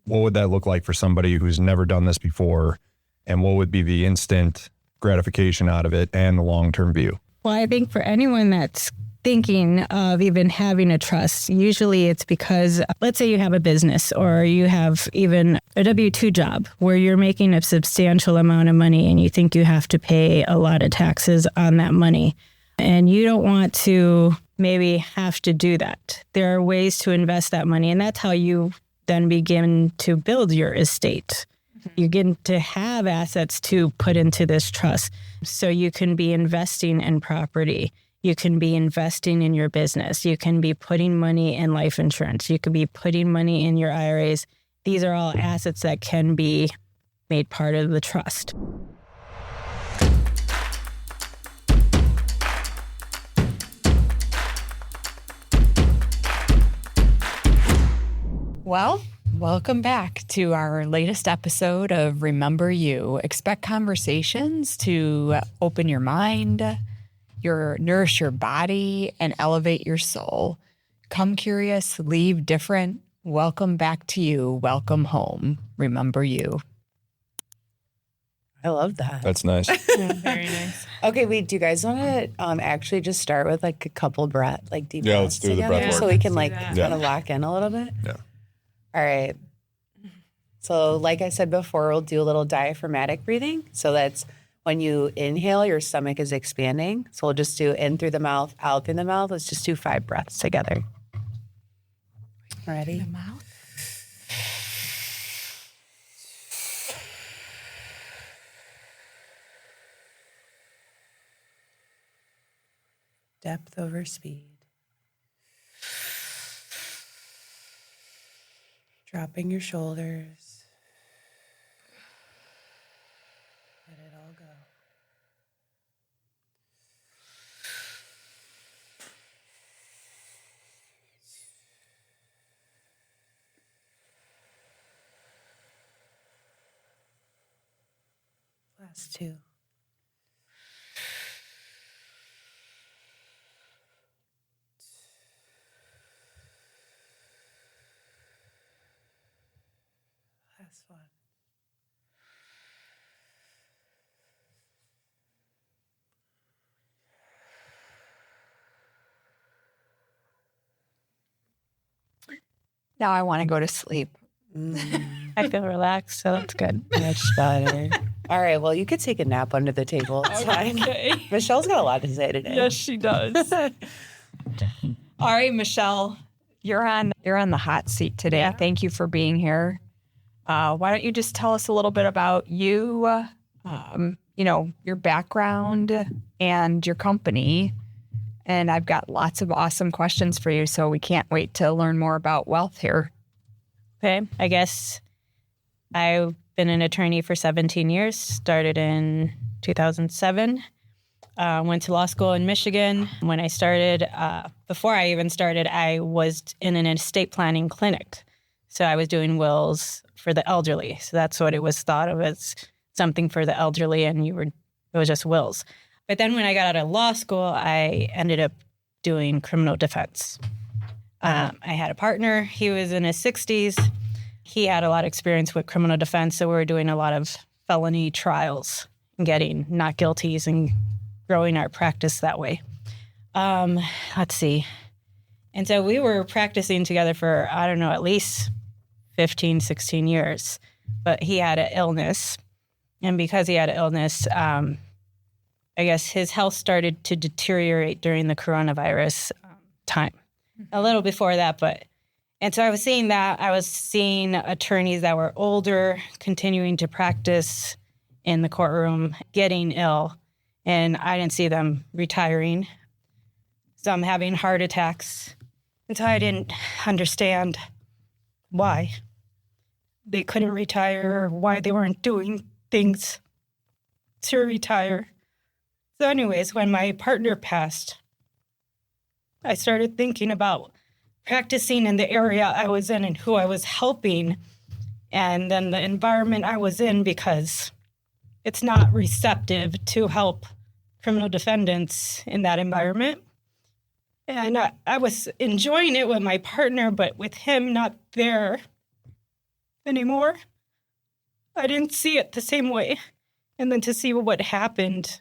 what would that look like for somebody who's never done this before? And what would be the instant gratification out of it and the long-term view? Well, I think for anyone that's thinking of even having a trust, usually it's because, let's say you have a business or you have even a W-2 job where you're making a substantial amount of money and you think you have to pay a lot of taxes on that money. And you don't want to maybe have to do that. There are ways to invest that money, and that's how you then begin to build your estate. You get to have assets to put into this trust. So you can be investing in property. You can be investing in your business. You can be putting money in life insurance. You could be putting money in your IRAs. These are all assets that can be made part of the trust. Well, welcome back to our latest episode of Remember You. Expect conversations to open your mind, nourish your body, and elevate your soul. Come curious, leave different. Welcome back to you. Welcome home. Remember You. I love that. That's nice. Yeah, very nice. Okay, wait, do you guys want to actually just start with like a couple deep breaths let's do the together? breath work. So we can like Yeah. kind of lock in a little bit? Yeah. All right. So like I said before, we'll do a little diaphragmatic breathing. So that's when you inhale, your stomach is expanding. So we'll just do in through the mouth, out through the mouth. Let's just do 5 breaths together. Ready? The mouth. Depth over speed. Dropping your shoulders. Let it all go. Last 2. Last one. Now I want to go to sleep. I feel relaxed, so that's good. Much better. All right, well, you could take a nap under the table. It's fine. Michelle's got a lot to say today. Yes, she does. All right, Michelle, you're on the hot seat today. Yeah. Thank you for being here. Why don't you just tell us a little bit about you, your background and your company. And I've got lots of awesome questions for you, so we can't wait to learn more about wealth here. Okay, I guess I've been an attorney for 17 years, started in 2007, went to law school in Michigan. When I started, before I even started, I was in an estate planning clinic. So I was doing wills for the elderly. So that's what it was thought of as, something for the elderly, and it was just wills. But then when I got out of law school, I ended up doing criminal defense. I had a partner. He was in his 60s. He had a lot of experience with criminal defense, so we were doing a lot of felony trials and getting not guilties and growing our practice that way. Let's see. And so we were practicing together for, I don't know, at least 15, 16 years. But he had an illness. And because he had an illness, I guess his health started to deteriorate during the coronavirus time. A little before that, and so I was seeing that. I was seeing attorneys that were older, continuing to practice in the courtroom, getting ill, and I didn't see them retiring. Some having heart attacks. And so I didn't understand why they couldn't retire or why they weren't doing things to retire. So anyways, when my partner passed, I started thinking about practicing in the area I was in and who I was helping, and then the environment I was in, because it's not receptive to help criminal defendants in that environment. And I was enjoying it with my partner, but with him not there, anymore. I didn't see it the same way. And then to see what happened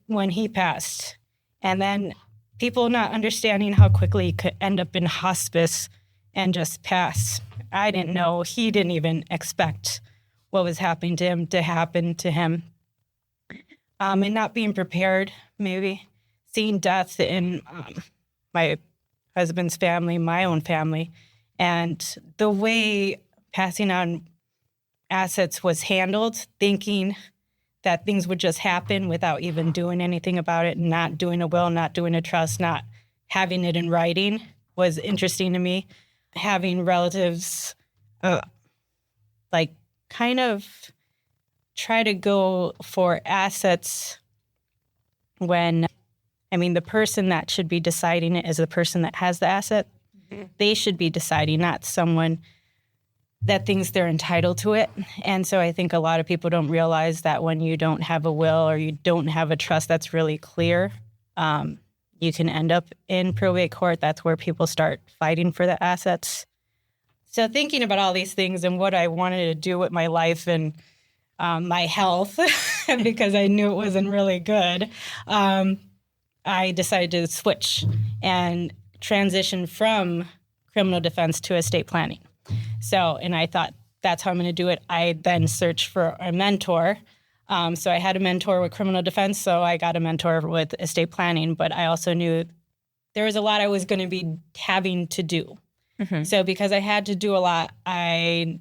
when he passed, and then people not understanding how quickly he could end up in hospice and just pass. I didn't know. He didn't even expect what was happening to him to happen to him. And not being prepared, maybe seeing death in my husband's family, my own family, and the way passing on assets was handled, thinking that things would just happen without even doing anything about it, not doing a will, not doing a trust, not having it in writing was interesting to me. Having relatives kind of try to go for assets when, the person that should be deciding it is the person that has the asset. Mm-hmm. They should be deciding, not someone that thinks they're entitled to it. And so I think a lot of people don't realize that when you don't have a will or you don't have a trust that's really clear, you can end up in probate court. That's where people start fighting for the assets. So thinking about all these things and what I wanted to do with my life and my health, because I knew it wasn't really good, I decided to switch and transition from criminal defense to estate planning. So, and I thought, that's how I'm going to do it. I then searched for a mentor. So I had a mentor with criminal defense, so I got a mentor with estate planning, but I also knew there was a lot I was going to be having to do. Mm-hmm. So because I had to do a lot, I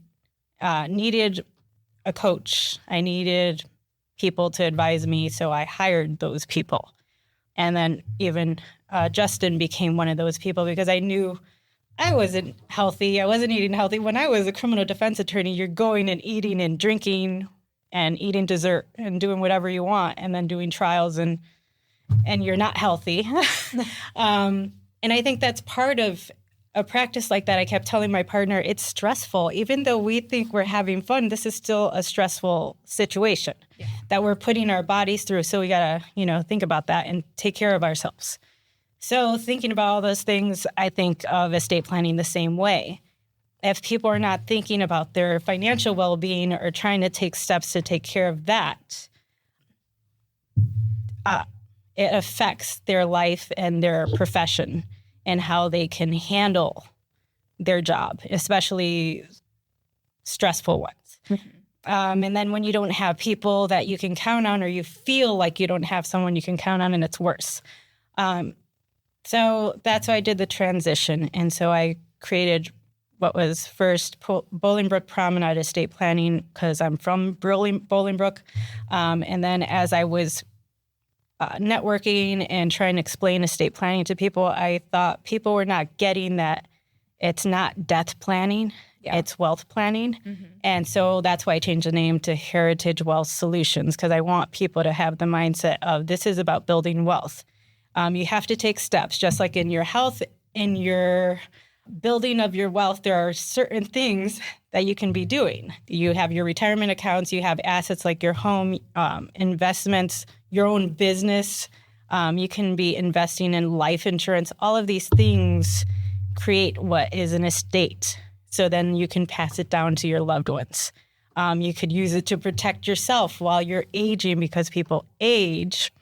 needed a coach. I needed people to advise me, so I hired those people. And then even Justin became one of those people because I knew I wasn't healthy. I wasn't eating healthy. When I was a criminal defense attorney, you're going and eating and drinking and eating dessert and doing whatever you want and then doing trials and you're not healthy. And I think that's part of a practice like that. I kept telling my partner, it's stressful. Even though we think we're having fun, this is still a stressful situation that we're putting our bodies through. So we got to, think about that and take care of ourselves. So thinking about all those things, I think of estate planning the same way. If people are not thinking about their financial well-being or trying to take steps to take care of that, it affects their life and their profession and how they can handle their job, especially stressful ones. Mm-hmm. And then when you don't have people that you can count on, or you feel like you don't have someone you can count on, and it's worse. So that's why I did the transition. And so I created what was first Bolingbrook Promenade Estate Planning, because I'm from Bolingbrook. And then as I was networking and trying to explain estate planning to people, I thought people were not getting that it's not death planning, it's wealth planning. Mm-hmm. And so that's why I changed the name to Heritage Wealth Solutions, because I want people to have the mindset of this is about building wealth. You have to take steps, just like in your health, in your building of your wealth, there are certain things that you can be doing. You have your retirement accounts, you have assets like your home, investments, your own business. You can be investing in life insurance. All of these things create what is an estate. So then you can pass it down to your loved ones. You could use it to protect yourself while you're aging, because people age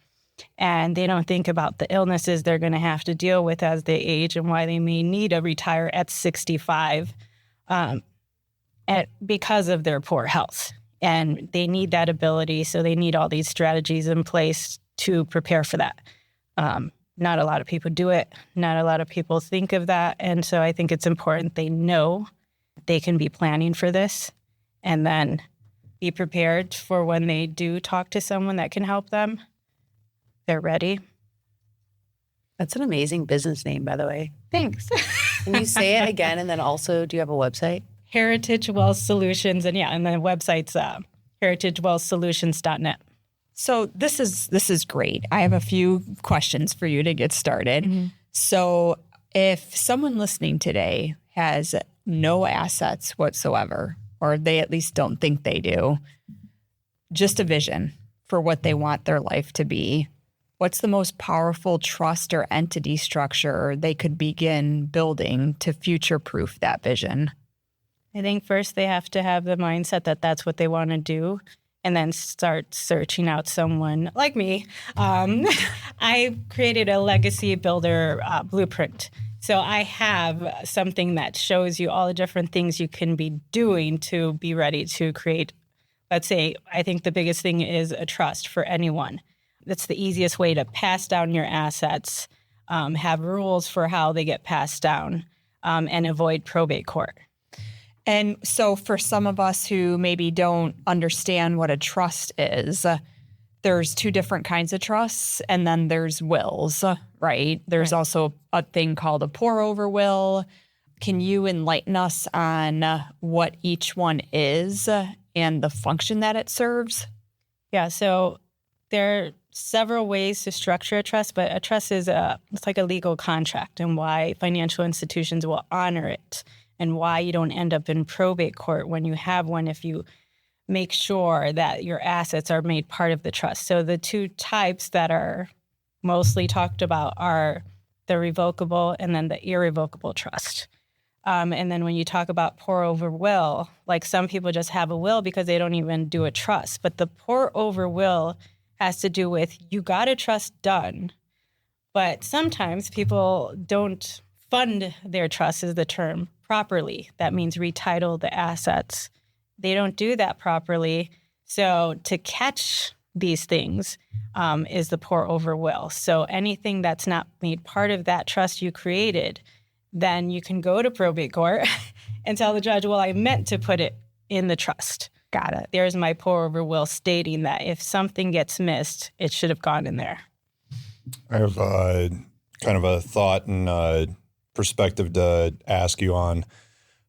and they don't think about the illnesses they're going to have to deal with as they age and why they may need to retire at 65 because of their poor health. And they need that ability, so they need all these strategies in place to prepare for that. Not a lot of people do it. Not a lot of people think of that. And so I think it's important they know they can be planning for this and then be prepared for when they do talk to someone that can help them. They're ready. That's an amazing business name, by the way. Thanks. Can you say it again? And then also, do you have a website? Heritage Wealth Solutions. And the website's heritagewealthsolutions.net. So this is great. I have a few questions for you to get started. Mm-hmm. So if someone listening today has no assets whatsoever, or they at least don't think they do, just a vision for what they want their life to be, what's the most powerful trust or entity structure they could begin building to future-proof that vision? I think first they have to have the mindset that that's what they want to do, and then start searching out someone like me. I created a legacy builder blueprint. So I have something that shows you all the different things you can be doing to be ready to create, let's say, I think the biggest thing is a trust for anyone. That's the easiest way to pass down your assets, have rules for how they get passed down, and avoid probate court. And so for some of us who maybe don't understand what a trust is, there's two different kinds of trusts, and then there's wills, right? There's also a thing called a pour-over will. Can you enlighten us on what each one is and the function that it serves? Yeah, so there are several ways to structure a trust, but a trust is it's like a legal contract, and why financial institutions will honor it, and why you don't end up in probate court when you have one if you make sure that your assets are made part of the trust. So the two types that are mostly talked about are the revocable and then the irrevocable trust. And then when you talk about pour over will, like some people just have a will because they don't even do a trust. But the pour over will has to do with you got a trust done, but sometimes people don't fund their trust is the term properly. That means retitle the assets. They don't do that properly. So to catch these things is the pour over will. So anything that's not made part of that trust you created, then you can go to probate court and tell the judge, well, I meant to put it in the trust. Got it. There's my pour over will stating that if something gets missed, it should have gone in there. I have kind of a thought and perspective to ask you on.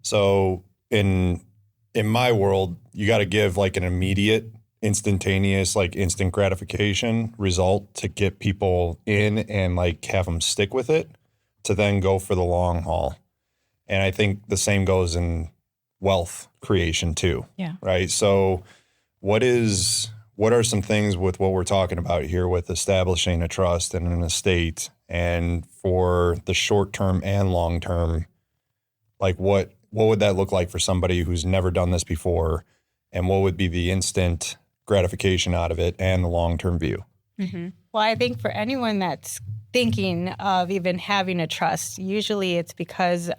So in my world, you got to give like an immediate, instantaneous, like instant gratification result to get people in and like have them stick with it to then go for the long haul. And I think the same goes in wealth creation too. Yeah. Right. So what are some things with what we're talking about here with establishing a trust and an estate, and for the short term and long term, like what would that look like for somebody who's never done this before, and what would be the instant gratification out of it and the long term view? Mm-hmm. Well, I think for anyone that's thinking of even having a trust, usually it's because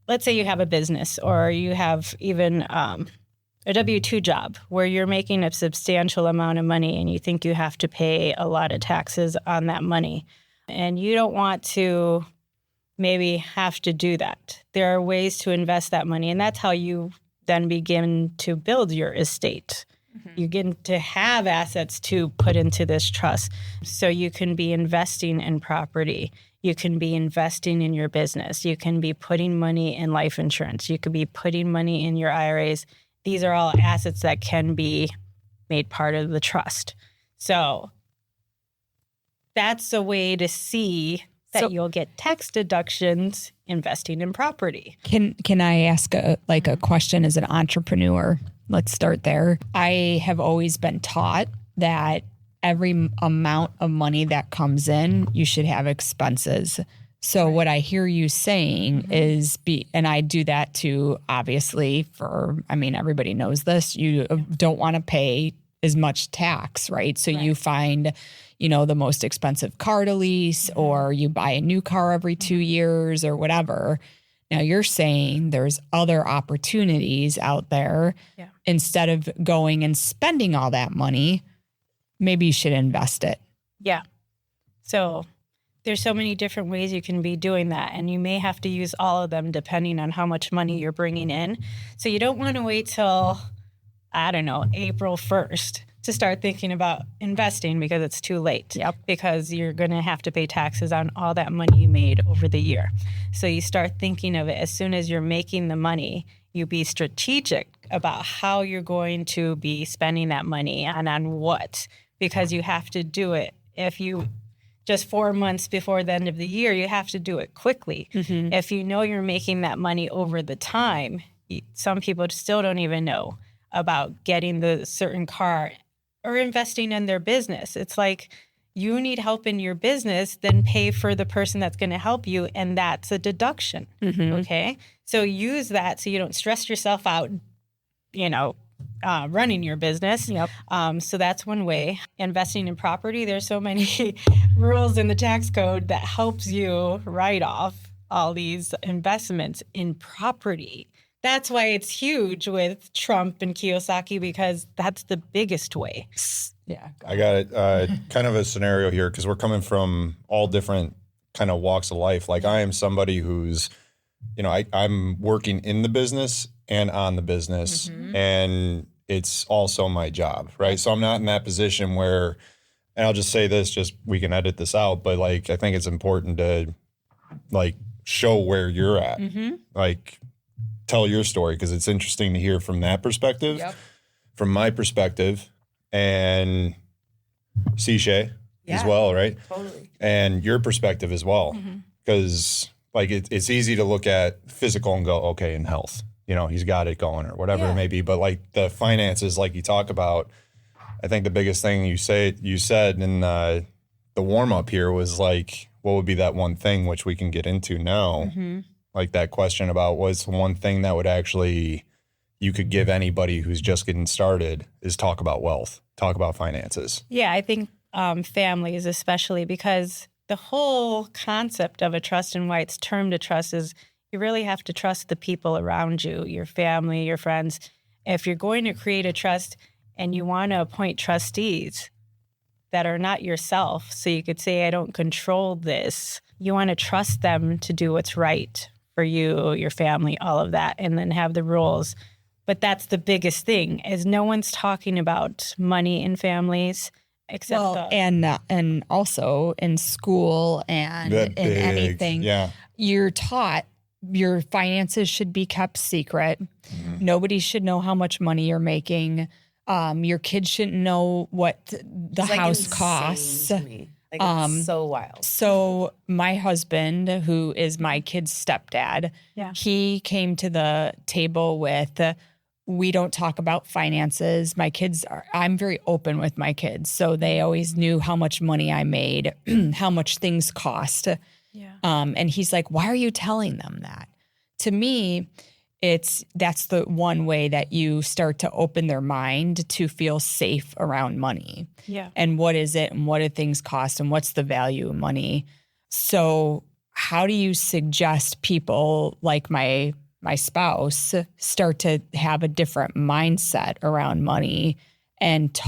let's say you have a business, or you have even a W-2 job where you're making a substantial amount of money and you think you have to pay a lot of taxes on that money, and you don't want to maybe have to do that. There are ways to invest that money, and that's how you then begin to build your estate. Mm-hmm. You get to have assets to put into this trust. So you can be investing in property. You can be investing in your business. You can be putting money in life insurance. You could be putting money in your IRAs. These are all assets that can be made part of the trust. So that's a way to see that you'll get tax deductions investing in property. Can I ask a question as an entrepreneur? Let's start there. I have always been taught that every amount of money that comes in, you should have expenses. So what I hear you saying is and I do that too, obviously, everybody knows this. You don't want to pay as much tax, right? So you find, the most expensive car to lease, or you buy a new car every 2 years or whatever. Now you're saying there's other opportunities out there. Yeah. Instead of going and spending all that money, maybe you should invest it. Yeah. So there's so many different ways you can be doing that, and you may have to use all of them depending on how much money you're bringing in. So you don't want to wait till, April 1st to start thinking about investing, because it's too late. Yep. Because you're going to have to pay taxes on all that money you made over the year. So you start thinking of it as soon as you're making the money. You be strategic about how you're going to be spending that money and on what, because you have to do it. If you just 4 months before the end of the year, you have to do it quickly. Mm-hmm. If you know you're making that money over the time, some people still don't even know about getting the certain car or investing in their business. It's like you need help in your business, then pay for the person that's going to help you. And that's a deduction. Okay. So use that so you don't stress yourself out, running your business. Yep. So that's one way. Investing in property, there's so many rules in the tax code that helps you write off all these investments in property. That's why it's huge with Trump and Kiyosaki, because that's the biggest way. Yeah. I got it. Kind of a scenario here because we're coming from all different kind of walks of life. Like I am somebody who's, I'm working in the business and on the business, and it's also my job, right? So I'm not in that position where, and I'll just say this, just we can edit this out, but like I think it's important to like show where you're at, like tell your story because it's interesting to hear from that perspective, from my perspective, and Sishay as well, right? Totally. And your perspective as well, because like it's easy to look at physical and go, okay, in health, he's got it going or whatever it may be. But like the finances, like you talk about, I think the biggest thing you said in the warm up here was like, what would be that one thing, which we can get into now? Like that question about what's one thing that would actually you could give anybody who's just getting started is talk about wealth, talk about finances. Yeah, I think families especially, because the whole concept of a trust and why it's termed a trust is you really have to trust the people around you, your family, your friends. If you're going to create a trust and you want to appoint trustees that are not yourself, so you could say, I don't control this, you want to trust them to do what's right for you, your family, all of that, and then have the rules. But that's the biggest thing is no one's talking about money in families. Except and also in school and in anything, you're taught your finances should be kept secret. Nobody should know how much money you're making. Your kids shouldn't know what the house costs. To me. Like it's so wild. So my husband, who is my kid's stepdad, he came to the table with, we don't talk about finances. I'm very open with my kids. So they always knew how much money I made, how much things cost. Yeah. And he's like, why are you telling them that? To me, that's the one way that you start to open their mind to feel safe around money. Yeah. And what is it and what do things cost and what's the value of money? So how do you suggest people like my spouse start to have a different mindset around money and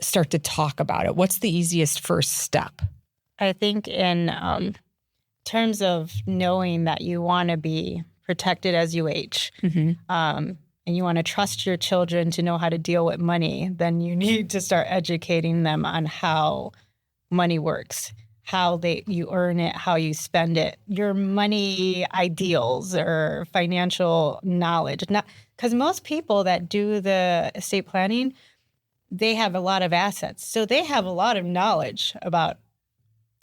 start to talk about it? What's the easiest first step? I think in terms of knowing that you want to be protected as you age, and you want to trust your children to know how to deal with money, then you need to start educating them on how money works, how you earn it, how you spend it, your money ideals or financial knowledge. Because most people that do the estate planning, they have a lot of assets. So they have a lot of knowledge about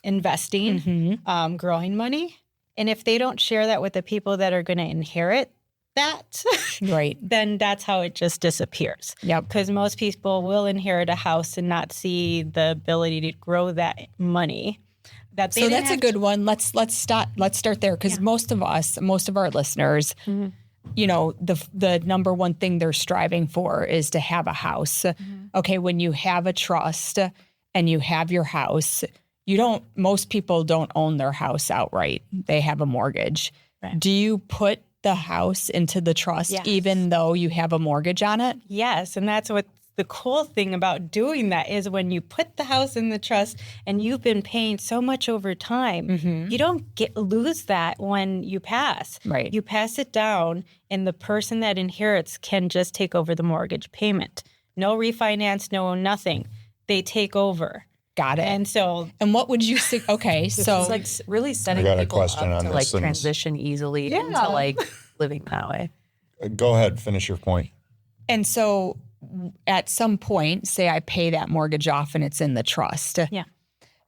investing, growing money. And if they don't share that with the people that are going to inherit that, right, then that's how it just disappears. Yep. Because most people will inherit a house and not see the ability to grow that money. So that's a good one. Let's start there because most of our listeners, the number one thing they're striving for is to have a house. Okay, when you have a trust and you have your house, most people don't own their house outright. They have a mortgage. Right. Do you put the house into the trust even though you have a mortgage on it? Yes, and that's what the cool thing about doing that is when you put the house in the trust and you've been paying so much over time, you don't lose that when you pass. Right. You pass it down and the person that inherits can just take over the mortgage payment. No refinance, no nothing. They take over. Got it. And what would you say? Okay, so it's like really setting I got a people question up on to this. like transition easily into like living that way. Go ahead, finish your point. And so at some point, say I pay that mortgage off and it's in the trust. Yeah.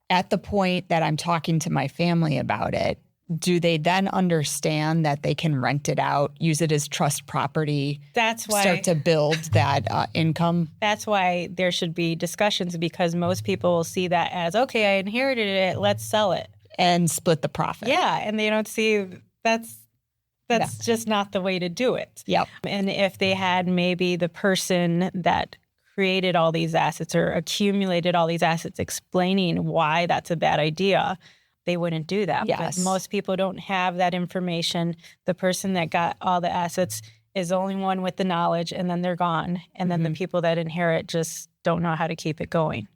At the point that I'm talking to my family about it, do they then understand that they can rent it out, use it as trust property, That's why start to build that income? That's why there should be discussions, because most people will see that as, okay, I inherited it, let's sell it. And split the profit. Yeah, and they don't see that's just not the way to do it. Yep. And if they had maybe the person that created all these assets or accumulated all these assets explaining why that's a bad idea, they wouldn't do that. Yes. But most people don't have that information. The person that got all the assets is the only one with the knowledge, and then they're gone. And then the people that inherit just don't know how to keep it going.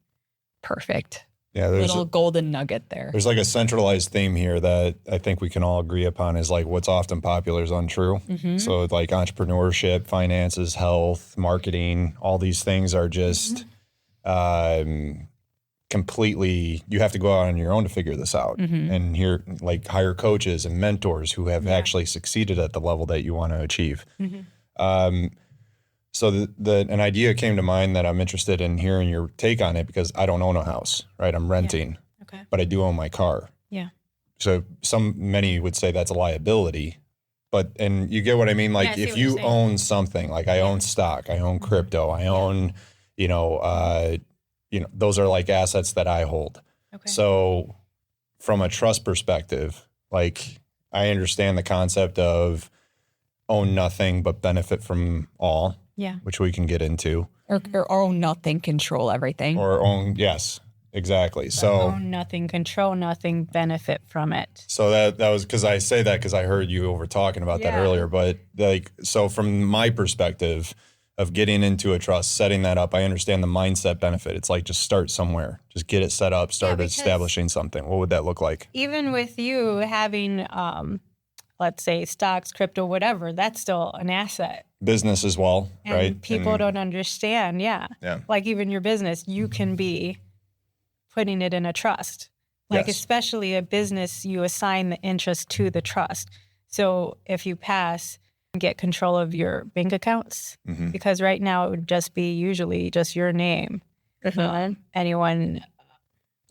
Perfect. Yeah, there's Little golden nugget there. there's like a centralized theme here that I think we can all agree upon is like what's often popular is untrue. So like entrepreneurship, finances, health, marketing, all these things are just completely, you have to go out on your own to figure this out. And here, like hire coaches and mentors who have actually succeeded at the level that you want to achieve. So an idea came to mind that I'm interested in hearing your take on it, because I don't own a house, right? I'm renting, Okay. but I do own my car. Yeah. So many would say that's a liability, and you get what I mean? Like Yeah, I see if what you're you saying. own something, like I own stock, I own crypto, I own, those are like assets that I hold. Okay. So from a trust perspective, like I understand the concept of own nothing but benefit from all. Yeah. Which we can get into. Or own nothing, control everything. Or own, yes, exactly. So Own nothing, control nothing, benefit from it. So that was because I say that because I heard you over talking about that Yeah. earlier. But like, so from my perspective of getting into a trust, setting that up, I understand the mindset benefit. It's like just start somewhere, just get it set up, start because- establishing something. What would that look like? Even with you having, let's say, stocks, crypto, whatever, that's still an asset. Business as well, And right? people don't understand. Yeah. Yeah. Like even your business, you can be putting it in a trust. Like Yes. especially a business, you assign the interest to the trust. So if you pass, get control of your bank accounts, because right now it would just be usually just your name. Anyone,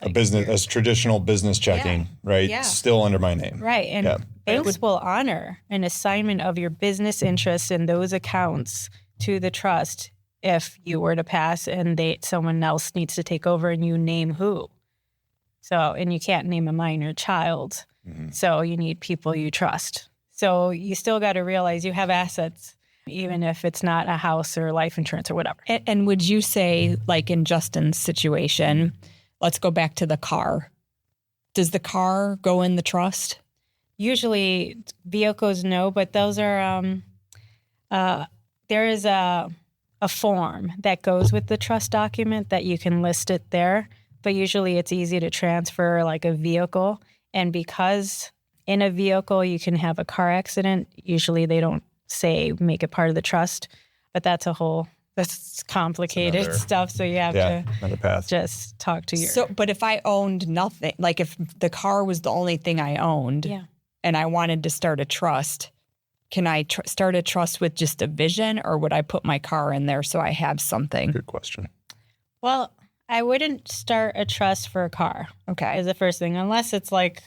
a business, as traditional business checking, right? Yeah. Still under my name. right? And Yeah. banks will honor an assignment of your business interests in those accounts to the trust if you were to pass and someone else needs to take over and you name who. So, and you can't name a minor child. So you need people you trust. So you still got to realize you have assets, even if it's not a house or life insurance or whatever. And would you say, like in Justin's situation, let's go back to the car. Does the car go in the trust? Usually vehicles, no, but those are, there is a form that goes with the trust document that you can list it there, but usually it's easy to transfer like a vehicle. And because in a vehicle you can have a car accident, usually they don't say make it part of the trust, but that's complicated another- stuff. So you have Yeah, to another path. just talk to your, So, but if I owned nothing, like if the car was the only thing I owned yeah. and I wanted to start a trust, can I start a trust with just a vision, or would I put my car in there so I have something? Good question. Well, I wouldn't start a trust for a car. Okay. Is the first thing, unless it's like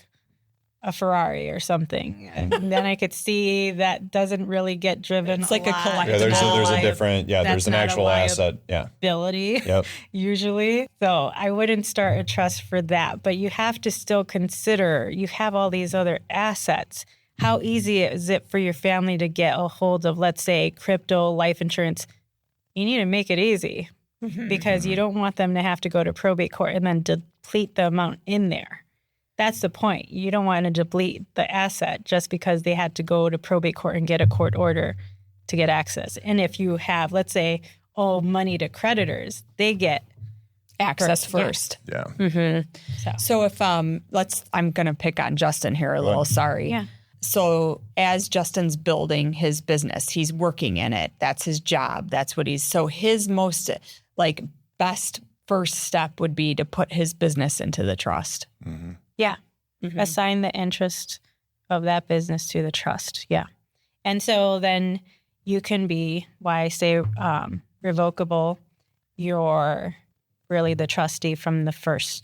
a Ferrari or something. And then I could see that doesn't really get driven. It's like a lot. collectible. Yeah, there's a Not different, that's there's an not a actual asset. Yeah. liability Yep. usually. So I wouldn't start a trust for that. But you have to still consider you have all these other assets. How easy is it for your family to get a hold of, let's say, crypto, life insurance? You need to make it easy because you don't want them to have to go to probate court and then deplete the amount in there. That's the point. You don't want to deplete the asset just because they had to go to probate court and get a court order to get access. And if you have, let's say, money to creditors, they get Access Yeah. first. Yeah. So if I'm going to pick on Justin here a little. Sorry. Yeah. So as Justin's building his business, he's working in it. That's his job. That's what so his most best first step would be to put his business into the trust. Yeah. Mm-hmm. Assign the interest of that business to the trust. Yeah. And so then you can be, why I say revocable, your really the trustee from the first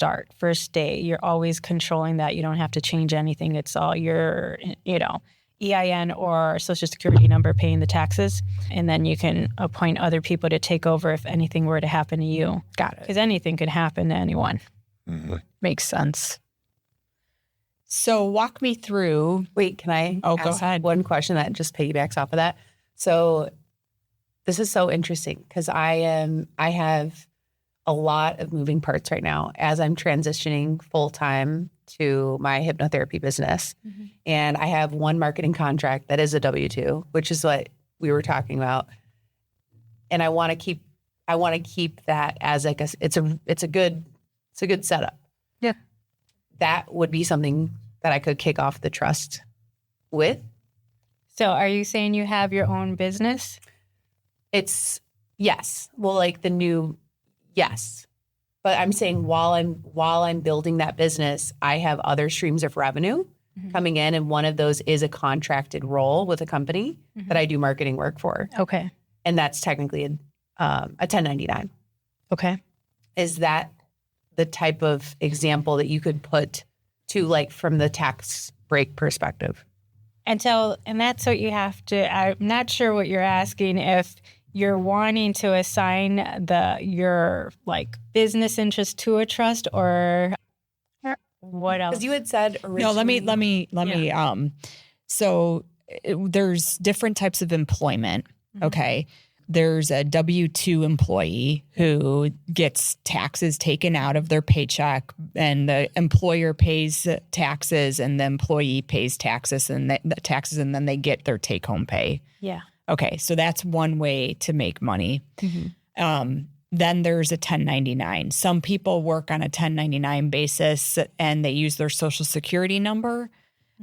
day. You're always controlling that. You don't have to change anything. It's all your, EIN or social security number paying the taxes. And then you can appoint other people to take over if anything were to happen to you. Got it. Because anything could happen to anyone. Mhm. Makes sense. So walk me through. Wait, can I Oh, go ask ahead. one question that just piggybacks off of that? So this is so interesting because I have a lot of moving parts right now as I'm transitioning full time to my hypnotherapy business. Mm-hmm. And I have one marketing contract that is a W-2, which is what we were talking about. And I want to keep that as like it's a good setup. Yeah. That would be something that I could kick off the trust with. So are you saying you have your own business? It's yes. Well, like the new yes. But I'm saying while I'm building that business, I have other streams of revenue coming in, and one of those is a contracted role with a company that I do marketing work for, Okay. and that's technically a 1099. Okay. Is that the type of example that you could put to like from the tax break perspective? And that's what you have to, I'm not sure what you're asking, if you're wanting to assign your like business interest to a trust or what else? Because you had said originally. No, let me. So there's different types of employment. Okay. There's a W-2 employee who gets taxes taken out of their paycheck, and the employer pays taxes and the employee pays taxes and then they get their take home pay. Yeah. Okay. So that's one way to make money. Then there's a 1099. Some people work on a 1099 basis and they use their social security number.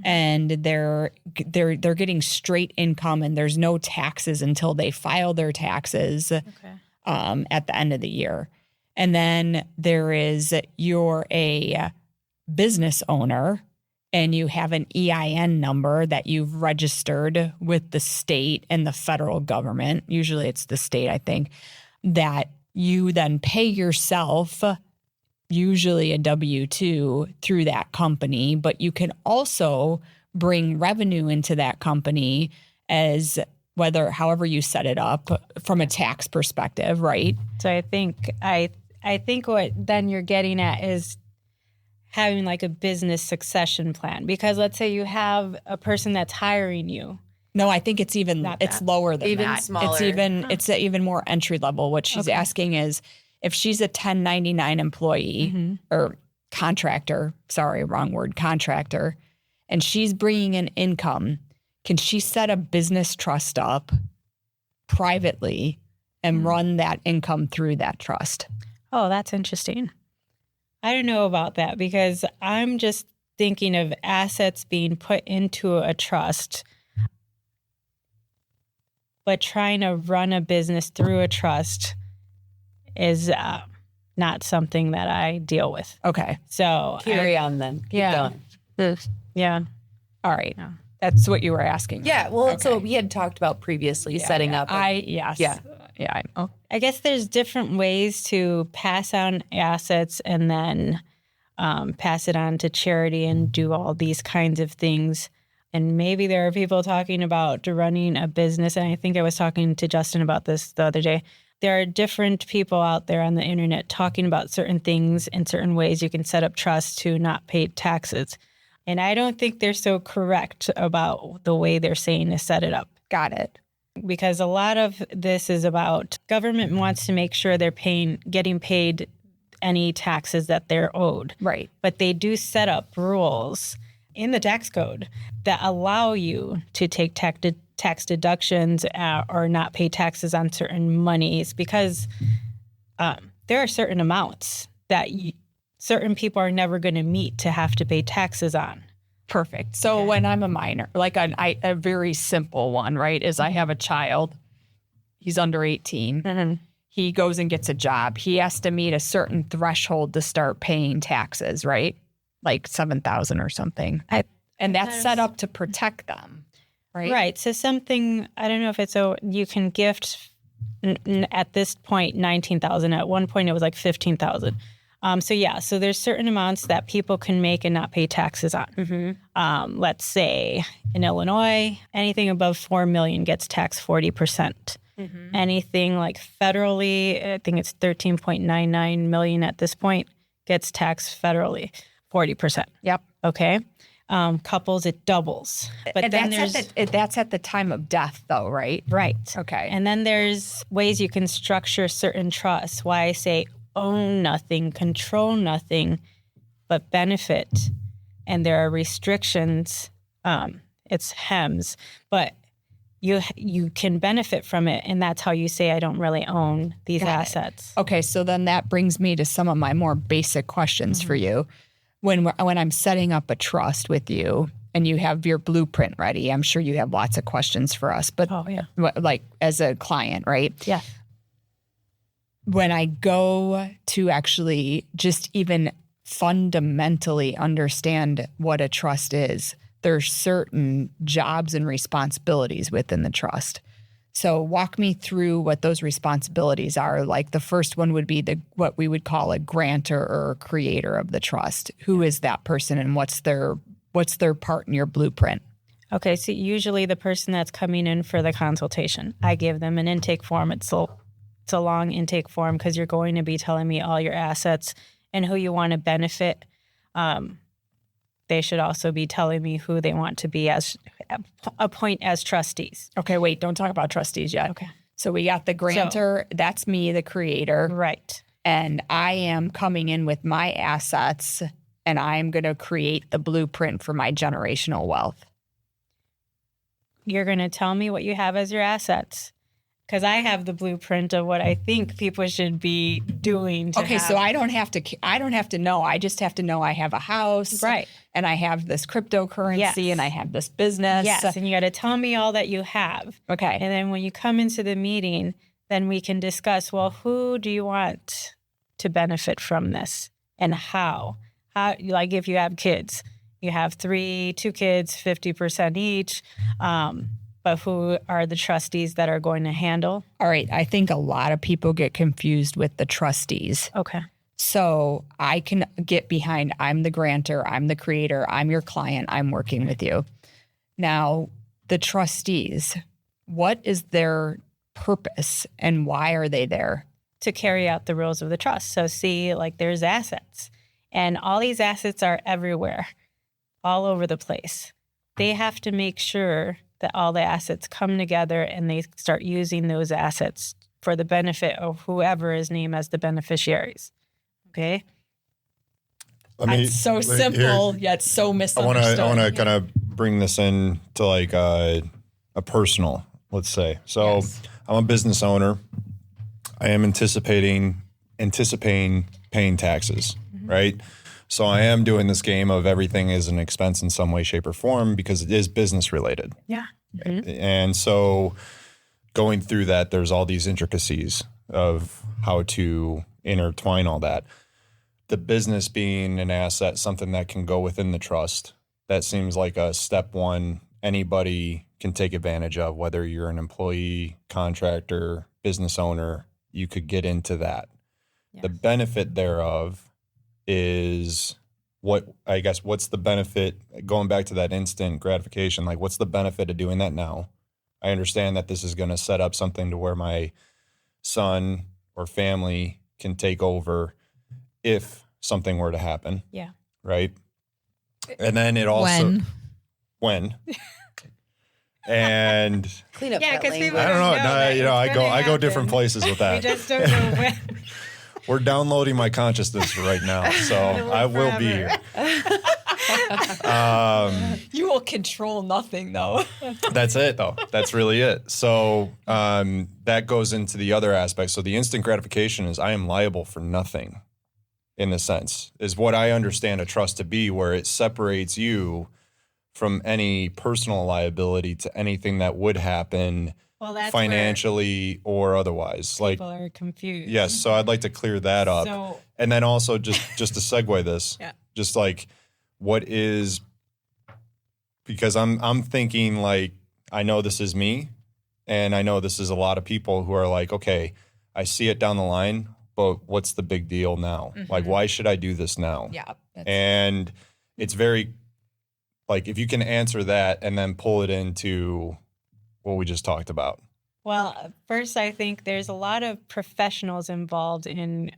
And they're getting straight income, and there's no taxes until they file their taxes at the end of the year. And then there is you're a business owner and you have an EIN number that you've registered with the state and the federal government. Usually it's the state, I think, that you then pay yourself, usually a W-2 through that company, but you can also bring revenue into that company as however you set it up from a tax perspective, right? So I think what then you're getting at is having like a business succession plan, because let's say you have a person that's hiring you. No, I think it's lower than Even that. smaller. It's even more entry level. What she's asking is, if she's a 1099 employee or contractor, contractor, and she's bringing in income, can she set a business trust up privately and run that income through that trust? Oh, that's interesting. I don't know about that, because I'm just thinking of assets being put into a trust, but trying to run a business through a trust is not something that I deal with. Okay. So Carry on then. Keep going. Yeah. All right. Yeah. That's what you were asking. Yeah. Well, Okay. so we had talked about previously setting up. Yes. Yeah. Yeah. I guess there's different ways to pass on assets and then pass it on to charity and do all these kinds of things. And maybe there are people talking about running a business. And I think I was talking to Justin about this the other day. There are different people out there on the internet talking about certain things in certain ways you can set up trusts to not pay taxes. And I don't think they're so correct about the way they're saying to set it up. Got it. Because a lot of this is about government wants to make sure they're getting paid any taxes that they're owed. Right. But they do set up rules in the tax code that allow you to take tax deductions or not pay taxes on certain monies, because there are certain amounts that certain people are never going to meet to have to pay taxes on. Perfect. So when I'm a minor, like a very simple one, right, is I have a child. He's under 18. He goes and gets a job. He has to meet a certain threshold to start paying taxes, right? Like $7,000 or something. And that's set up to protect them, right? Right. So something, I don't know if it's you can gift At this point, 19,000. At one point, it was like 15,000. So there's certain amounts that people can make and not pay taxes on. Let's say in Illinois, anything above 4 million gets taxed 40%. Anything like federally, I think it's 13.99 million at this point, gets taxed federally 40%. Yep. Okay. Couples, it doubles. But And then that's at the time of death, though, right? right. Okay. And then there's ways you can structure certain trusts. Why I say own nothing, control nothing, but benefit. And there are restrictions. It's HEMS, but you can benefit from it. And that's how you say, I don't really own these assets. Okay, so then that brings me to some of my more basic questions for you. When I'm setting up a trust with you and you have your blueprint ready, I'm sure you have lots of questions for us. But like as a client, right? Yeah. When I go to actually just even fundamentally understand what a trust is, there's certain jobs and responsibilities within the trust. So walk me through what those responsibilities are. Like the first one would be what we would call a grantor or creator of the trust. Who is that person and what's their part in your blueprint? Okay, so usually the person that's coming in for the consultation, I give them an intake form. It's a long intake form because you're going to be telling me all your assets and who you want to benefit. They should also be telling me who they want to be appoint as trustees. Okay, wait, don't talk about trustees yet. Okay. So we got the grantor, that's me, the creator. Right. And I am coming in with my assets and I'm going to create the blueprint for my generational wealth. You're going to tell me what you have as your assets. Because I have the blueprint of what I think people should be doing. So I don't have to know. I just have to know I have a house, right? And I have this cryptocurrency, and I have this business. Yes, and you got to tell me all that you have. Okay. And then when you come into the meeting, then we can discuss. Well, who do you want to benefit from this, and how? How, like if you have kids, you have 2 kids, 50% each. But who are the trustees that are going to handle? All right. I think a lot of people get confused with the trustees. Okay. So I can get behind, I'm the grantor, I'm the creator, I'm your client, I'm working with you. Now, the trustees, what is their purpose and why are they there? To carry out the rules of the trust. So see, like there's assets and all these assets are everywhere, all over the place. They have to make sure that all the assets come together and they start using those assets for the benefit of whoever is named as the beneficiaries. Okay? It's so simple, yet so misunderstood. I want to kind of bring this in to like a personal, let's say. So yes. I'm a business owner. I am anticipating paying taxes, right? So I am doing this game of everything is an expense in some way, shape, or form because it is business related. Yeah. Mm-hmm. And so going through that, there's all these intricacies of how to intertwine all that. The business being an asset, something that can go within the trust, that seems like a step one anybody can take advantage of, whether you're an employee, contractor, business owner, you could get into that. Yes. The benefit thereof is what's the benefit, going back to that instant gratification, like what's the benefit of doing that now? I understand that this is going to set up something to where my son or family can take over if something were to happen. Yeah. Right. And then it also, when? And clean up. Yeah, because people I don't know. I go different places with that. We just don't know when. We're downloading my consciousness right now, so I will be here. You will control nothing, though. That's it, though. That's really it. So that goes into the other aspect. So the instant gratification is I am liable for nothing, in a sense, is what I understand a trust to be, where it separates you from any personal liability to anything that would happen financially or otherwise. People are confused. Yes, so I'd like to clear that up. And then also just to segue this, just like what is, because I'm thinking like, I know this is me And I know this is a lot of people who are like, okay, I see it down the line, but what's the big deal now? Like, why should I do this now? Yeah. And it's very, like, if you can answer that and then pull it into what we just talked about. Well, first, I think there's a lot of professionals involved in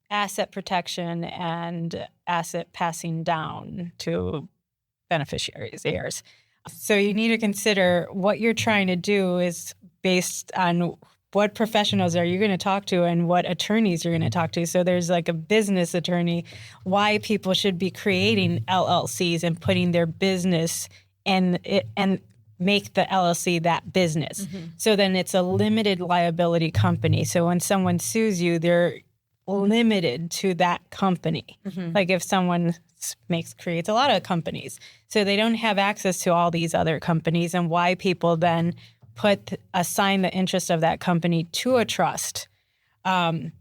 asset protection and asset passing down to beneficiaries, heirs. So you need to consider what you're trying to do is based on what professionals are you going to talk to and what attorneys you're going to talk to. So there's like a business attorney, why people should be creating LLCs and putting their business and make the LLC that business. So then it's a limited liability company. So when someone sues you, they're limited to that company. Like if someone creates a lot of companies, so they don't have access to all these other companies, and why people then assign the interest of that company to a trust. And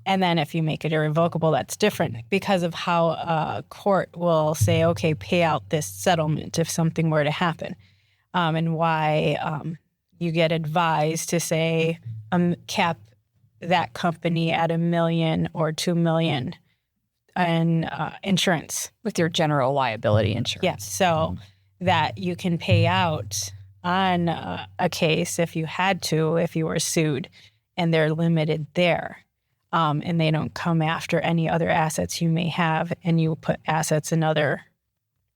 then if you make it irrevocable, that's different because of how a court will say, okay, pay out this settlement if something were to happen. And why you get advised to say cap that company at $1 million or $2 million in insurance. With your general liability insurance. Yes, so that you can pay out on a case if you had to, if you were sued, and they're limited there. And they don't come after any other assets you may have, and you put assets in other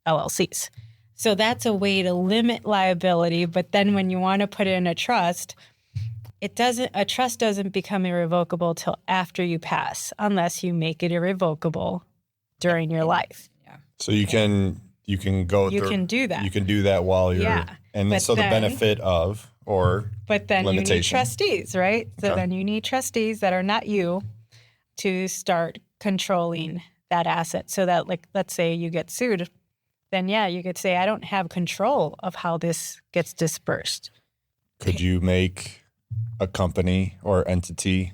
LLCs. So that's a way to limit liability. But then when you want to put it in a trust, a trust doesn't become irrevocable till after you pass, unless you make it irrevocable during your life. Yeah. So you can go You can do that. You can do that while you're and But so the then- benefit of But then you need limitation. trustees, right? So Okay. then you need trustees that are not you to start controlling that asset. So that, like, let's say you get sued, then you could say, I don't have control of how this gets dispersed. Could you make a company or entity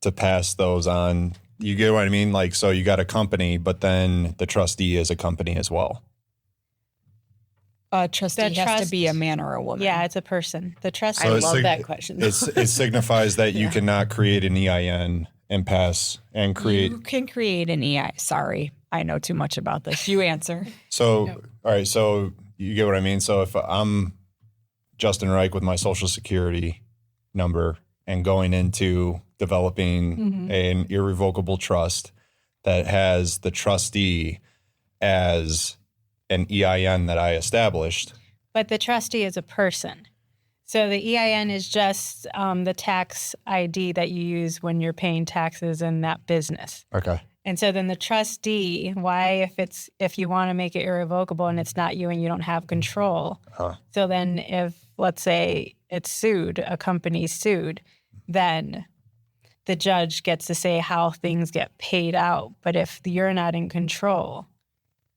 to pass those on? You get what I mean? Like, so you got a company, but then the trustee is a company as well. A trustee The has to trust- be a man or a woman. Yeah, it's a person. The trustee. I So it's love sig- that question. It signifies that you cannot create an EIN and pass and create. You can create an EI. Sorry, I know too much about this. You answer. So, all right. So you get what I mean? So if I'm Justin Reich with my social security number and going into developing an irrevocable trust that has the trustee as an EIN that I established. But the trustee is a person. So the EIN is just the tax ID that you use when you're paying taxes in that business. Okay. And so then the trustee, why if you want to make it irrevocable and it's not you and you don't have control. So then if, let's say it's sued, a company sued, then the judge gets to say how things get paid out. But if you're not in control,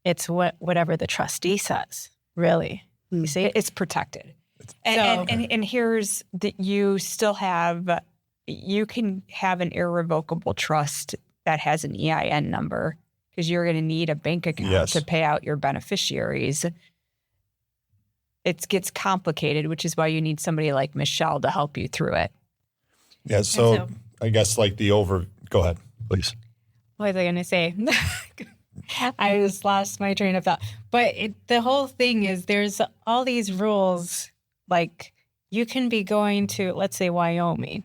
it's whatever the trustee says, really. You see? It's protected. So- And here's that you can have an irrevocable trust that has an EIN number because you're going to need a bank account Yes. to pay out your beneficiaries. It gets complicated, which is why you need somebody like Michelle to help you through it. Yeah. So, so- I guess like go ahead, please. What was I going to say? I just lost my train of thought. But the whole thing is there's all these rules. Like you can be going to, let's say, Wyoming.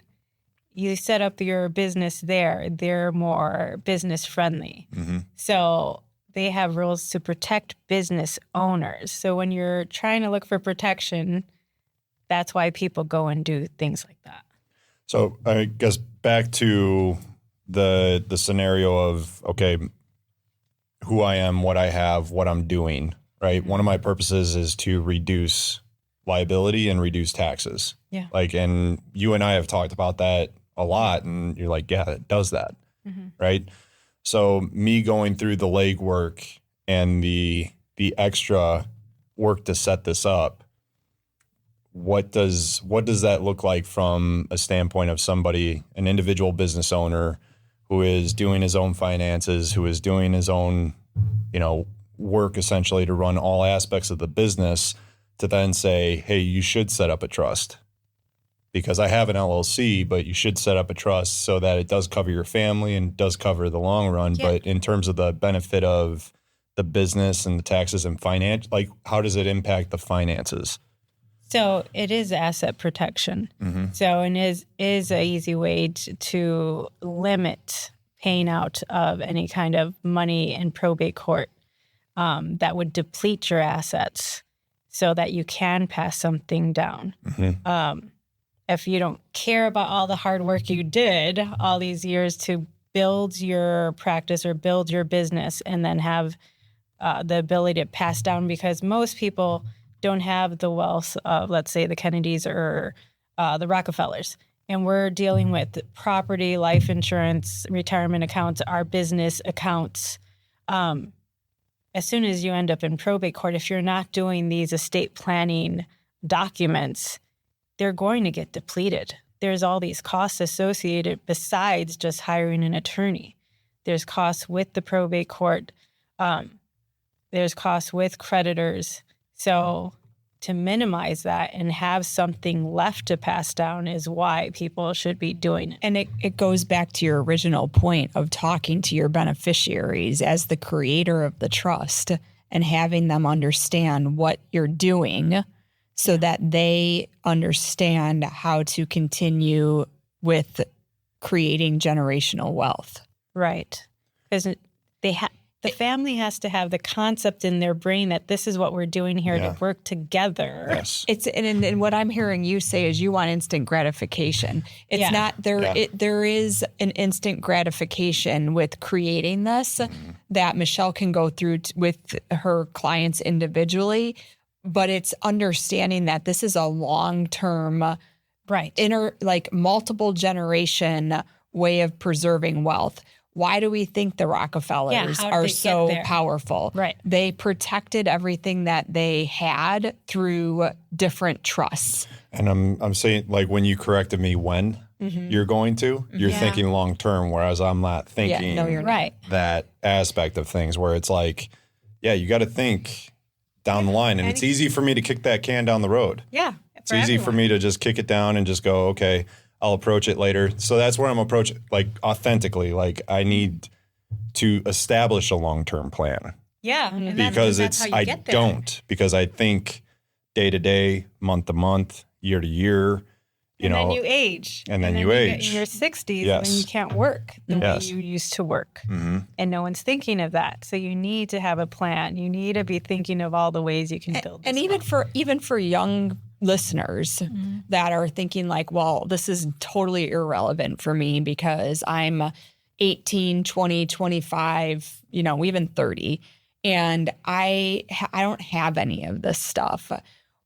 You set up your business there. They're more business friendly. So they have rules to protect business owners. So when you're trying to look for protection, that's why people go and do things like that. So I guess back to the scenario of, okay, who I am, what I have, what I'm doing, right? One of my purposes is to reduce liability and reduce taxes. Yeah. Like, and you and I have talked about that a lot, and you're like, yeah, it does that, right? So me going through the legwork and the extra work to set this up, what does that look like from a standpoint of somebody, an individual business owner who is doing his own finances, who is doing his own, work essentially to run all aspects of the business, to then say, hey, you should set up a trust because I have an LLC, but you should set up a trust so that it does cover your family and does cover the long run. Yeah. But in terms of the benefit of the business and the taxes and finance, like how does it impact the finances? So it is asset protection. So and is a easy way to limit paying out of any kind of money in probate court that would deplete your assets so that you can pass something down. If you don't care about all the hard work you did all these years to build your practice or build your business and then have the ability to pass down, because most people don't have the wealth of, let's say, the Kennedys or the Rockefellers. And we're dealing with property, life insurance, retirement accounts, our business accounts. As soon as you end up in probate court, if you're not doing these estate planning documents, they're going to get depleted. There's all these costs associated besides just hiring an attorney. There's costs with the probate court. There's costs with creditors. So to minimize that and have something left to pass down is why people should be doing it. And it goes back to your original point of talking to your beneficiaries as the creator of the trust and having them understand what you're doing so that they understand how to continue with creating generational wealth. Right. Because the family has to have the concept in their brain that this is what we're doing here to work together. Yes. It's and what I'm hearing you say is you want instant gratification. It's not there. There is an instant gratification with creating this that Michelle can go through with her clients individually, but it's understanding that this is a long-term, multiple generation way of preserving wealth. Why do we think the Rockefellers are so powerful? Right. They protected everything that they had through different trusts. And I'm saying, like, when you corrected me when you're going to, you're thinking long term, whereas I'm not thinking you're not. that aspect of things where it's like, you got to think down the line. And it's easy for me to kick that can down the road. Yeah. It's easy for me to just kick it down and just go, okay, I'll approach it later. So that's where I'm approaching, like, authentically. Like, I need to establish a long-term plan. Yeah. And because that's how you get there. don't. Because I think day to day, month to month, year to year, and then you age. And then you age. In your 60s, and then you can't work the way you used to work. And no one's thinking of that. So you need to have a plan. You need to be thinking of all the ways you can build this. And even for young listeners that are thinking like, well, this is totally irrelevant for me because I'm 18, 20, 25, even 30, and I don't have any of this stuff.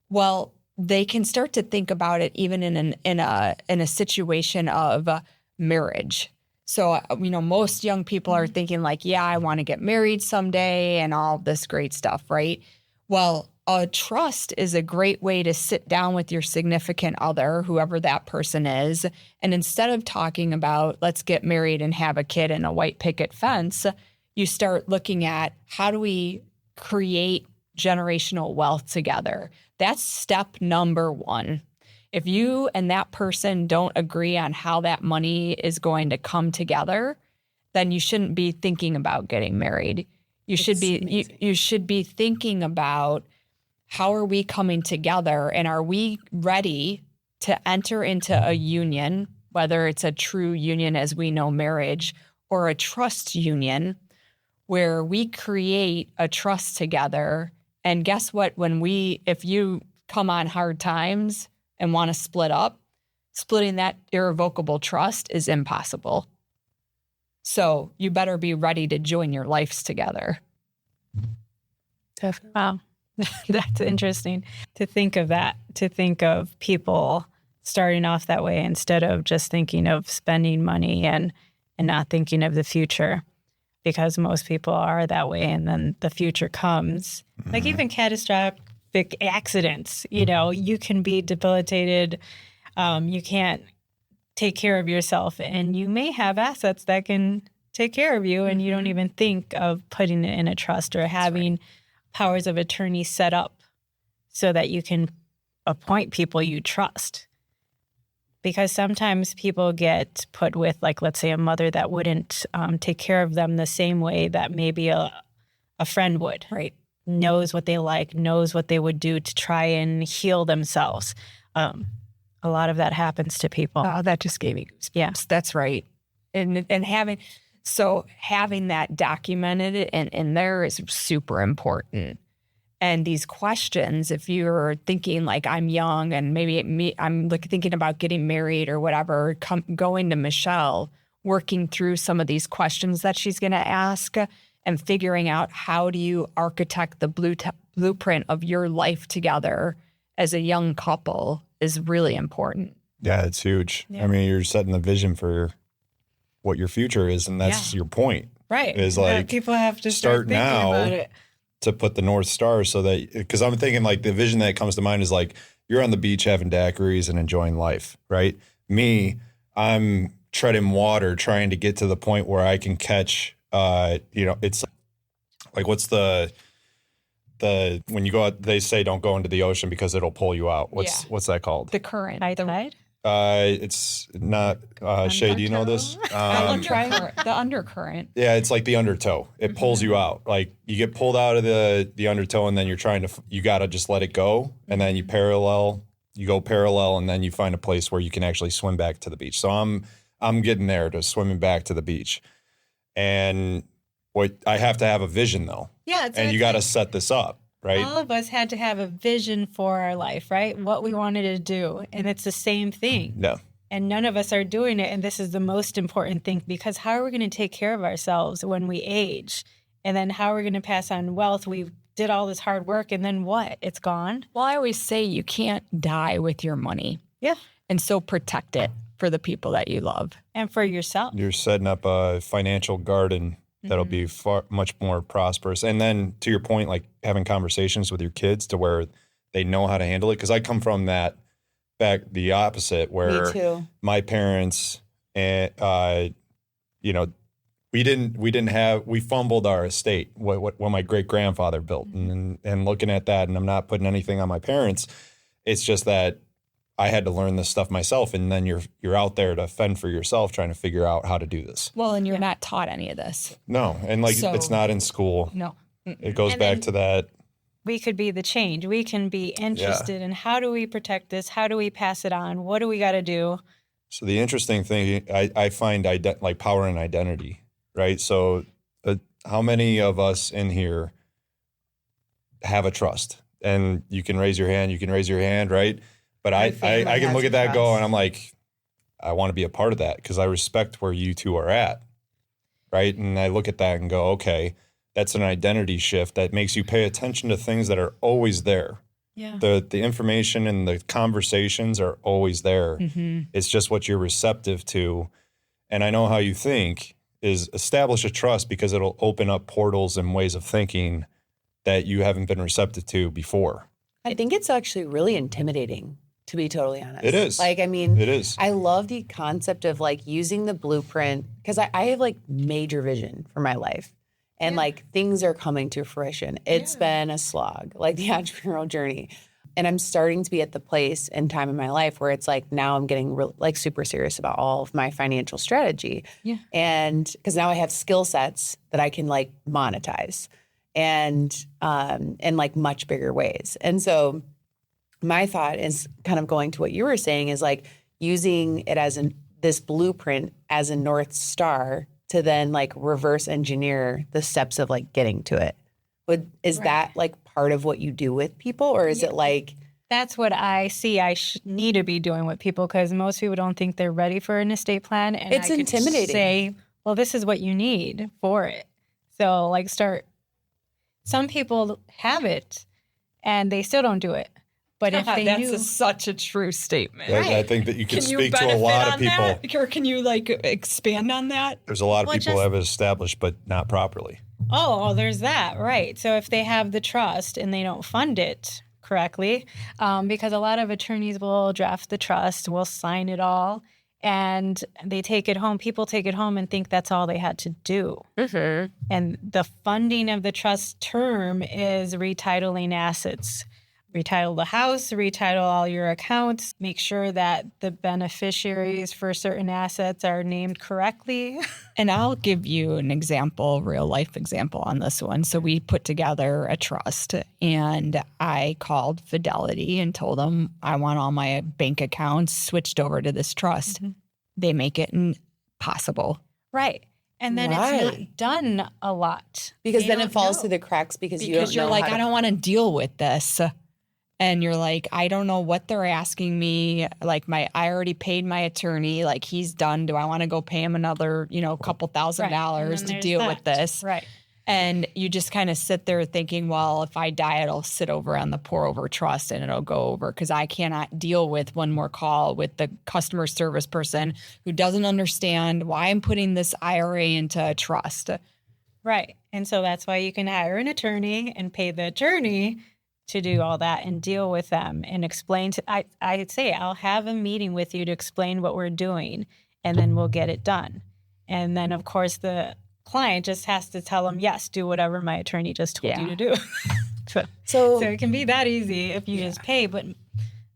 Well, they can start to think about it even in a situation of marriage. So, most young people are thinking like, I want to get married someday and all this great stuff, right? Well, a trust is a great way to sit down with your significant other, whoever that person is, and instead of talking about let's get married and have a kid and a white picket fence, you start looking at how do we create generational wealth together. That's step number one. If you and that person don't agree on how that money is going to come together, then you shouldn't be thinking about getting married. You should be thinking about how are we coming together and are we ready to enter into a union, whether it's a true union as we know marriage or a trust union, where we create a trust together. And guess what? If you come on hard times and want to split up, splitting that irrevocable trust is impossible. So you better be ready to join your lives together. Definitely. Wow. That's interesting to think of that, to think of people starting off that way instead of just thinking of spending money and not thinking of the future, because most people are that way. And then the future comes, like even catastrophic accidents, you can be debilitated. You can't take care of yourself and you may have assets that can take care of you and you don't even think of putting it in a trust or having powers of attorney set up so that you can appoint people you trust. Because sometimes people get put with, like, let's say a mother that wouldn't take care of them the same way that maybe a friend would. Right. Knows what they like, knows what they would do to try and heal themselves. A lot of that happens to people. Oh, that just gave me goosebumps. Yeah. That's right. And having that documented and there is super important. And these questions, if you're thinking like I'm young and maybe I'm thinking about getting married or whatever, going to Michelle, working through some of these questions that she's going to ask and figuring out how do you architect the blueprint of your life together as a young couple is really important. Yeah, it's huge. Yeah. I mean, you're setting the vision for what your future is, and that's your point. Right. Is like people have to start thinking now about it. to put the North Star so that, because I'm thinking like the vision that comes to mind is like you're on the beach having daiquiris and enjoying life, right? Me, I'm treading water trying to get to the point where I can catch, it's like, what's the when you go out, they say don't go into the ocean because it'll pull you out. What's that called? The current. High tide? It's not, Shay, do you know this? The undercurrent. Yeah, it's like the undertow. It pulls you out. Like you get pulled out of the undertow, and then you got to just let it go. And then you go parallel, and then you find a place where you can actually swim back to the beach. So I'm getting there to swimming back to the beach. And I have to have a vision though. Yeah. And you got to set this up, right? All of us had to have a vision for our life, right? What we wanted to do. And it's the same thing. Yeah. And none of us are doing it. And this is the most important thing, because how are we going to take care of ourselves when we age? And then how are we going to pass on wealth? We did all this hard work, and then what? It's gone. Well, I always say you can't die with your money. Yeah. And so protect it for the people that you love. And for yourself. You're setting up a financial garden that'll be much more prosperous. And then to your point, like having conversations with your kids to where they know how to handle it. Because I come from the opposite, where Me too. my parents, and we fumbled our estate, what my great grandfather built, and looking at that, and I'm not putting anything on my parents. It's just that I had to learn this stuff myself, and then you're out there to fend for yourself, trying to figure out how to do this. Well, and you're not taught any of this. No, and it's not in school. No. It goes And back then to that. We could be the change. We can be interested in how do we protect this? How do we pass it on? What do we got to do? So the interesting thing, I find like power and identity, right? So how many of us in here have a trust? And you can raise your hand, right? But I can look at that, go, and I'm like, I want to be a part of that because I respect where you two are at, right? And I look at that and go, okay, that's an identity shift that makes you pay attention to things that are always there. Yeah. The information and the conversations are always there. Mm-hmm. It's just what you're receptive to. And I know how you think is establish a trust, because it'll open up portals and ways of thinking that you haven't been receptive to before. I think it's actually really intimidating, to be totally honest. It is. Like, I mean, It is. I love the concept of like using the blueprint, because I have like major vision for my life, and like things are coming to fruition. It's been a slog, like the entrepreneurial journey. And I'm starting to be at the place and time in my life where it's like now I'm getting like super serious about all of my financial strategy. Yeah. And because now I have skill sets that I can like monetize and in like much bigger ways. And so my thought is kind of going to what you were saying, is like using it as this blueprint as a North Star to then like reverse engineer the steps of like getting to it. Is that like part of what you do with people, or is it like? That's what I see I need to be doing with people, because most people don't think they're ready for an estate plan. And It's I could intimidating. say, well, this is what you need for it. So like some people have it and they still don't do it. But if they knew, such a true statement. I think that you can Can you speak to a benefit lot of on people. that? Or can you like expand on that? There's a lot of Well, people who have it established, but not properly. oh, there's that, right. So if they have the trust and they don't fund it correctly, because a lot of attorneys will draft the trust, will sign it all, and they take it home. People take it home and think that's all they had to do. Mm-hmm. And the funding of the trust term is retitling assets. retitle the house, retitle all your accounts, make sure that the beneficiaries for certain assets are named correctly. And I'll give you an example, real life example on this one. So we put together a trust, and I called Fidelity and told them I want all my bank accounts switched over to this trust. They make it impossible. Right. And then Why? it's not done a lot. Because They then don't it falls know. through the cracks because you Because don't you're know like, how to- I don't want to deal with this. And you're like, I don't know what they're asking me. Like I already paid my attorney. Like he's done. Do I want to go pay him another, couple $1,000 Right. And then to there's deal with that. this? Right. And you just kind of sit there thinking, well, if I die, it'll sit over on the pour over trust and it'll go over because I cannot deal with one more call with the customer service person who doesn't understand why I'm putting this IRA into a trust. Right. And so that's why you can hire an attorney and pay the attorney to do all that and deal with them and explain I'd say I'll have a meeting with you to explain what we're doing and then we'll get it done. And then of course the client just has to tell them, yes, do whatever my attorney just told you to do. so it can be that easy if you just pay, but that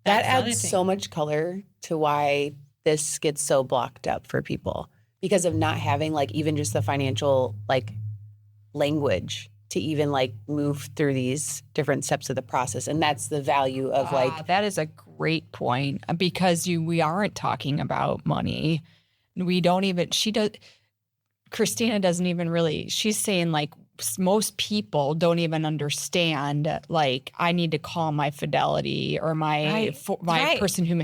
that's the other adds thing. so much color to why this gets so blocked up for people because of not having like even just the financial like language to even like move through these different steps of the process. And that's the value of like, that is a great point because we aren't talking about money. We don't even, Christina doesn't even really, she's saying like most people don't even understand, like I need to call my Fidelity or my person who,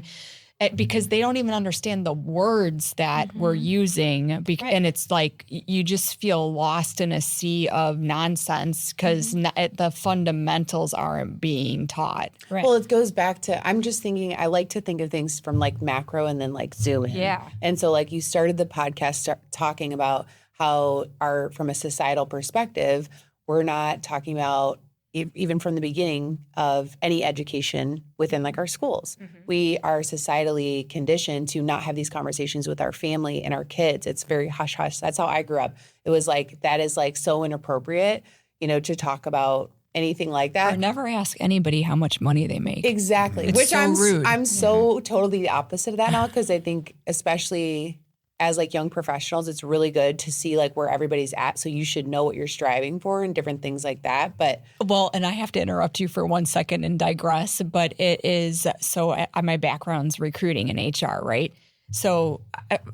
because they don't even understand the words that we're using. And it's like, you just feel lost in a sea of nonsense because the fundamentals aren't being taught. Right. well, it goes back to, I'm just thinking, I like to think of things from like macro and then like zoom in. Yeah. And so like you started the podcast talking about how from a societal perspective, we're not talking about even from the beginning of any education within like our schools. We are societally conditioned to not have these conversations with our family and our kids. It's very hush hush. That's how I grew up. It was like, that is like so inappropriate, to talk about anything like that. Or never ask anybody how much money they make. Exactly. It's Which so rude. I'm so totally the opposite of that now because I think especially as like young professionals, it's really good to see like where everybody's at. So you should know what you're striving for and different things like that. But Well, and I have to interrupt you for 1 second and digress, but it is, so my background's recruiting in HR, right? So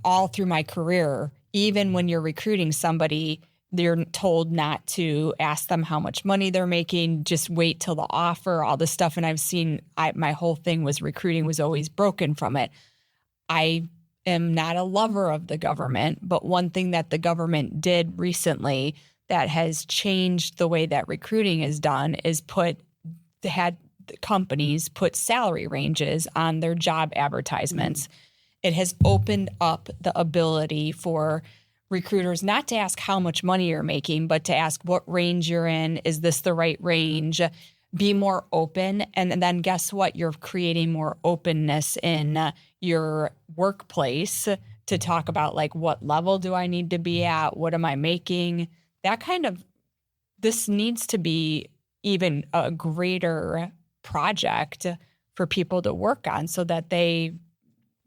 all through my career, even when you're recruiting somebody, they're told not to ask them how much money they're making, just wait till the offer, all this stuff. And I've seen, my whole thing was recruiting was always broken from it. I am not a lover of the government, but one thing that the government did recently that has changed the way that recruiting is done is had companies put salary ranges on their job advertisements. It has opened up the ability for recruiters not to ask how much money you're making, but to ask what range you're in. Is this the right range? Be more open. And then guess what? You're creating more openness in your workplace to talk about like, what level do I need to be at? What am I making? This needs to be even a greater project for people to work on so that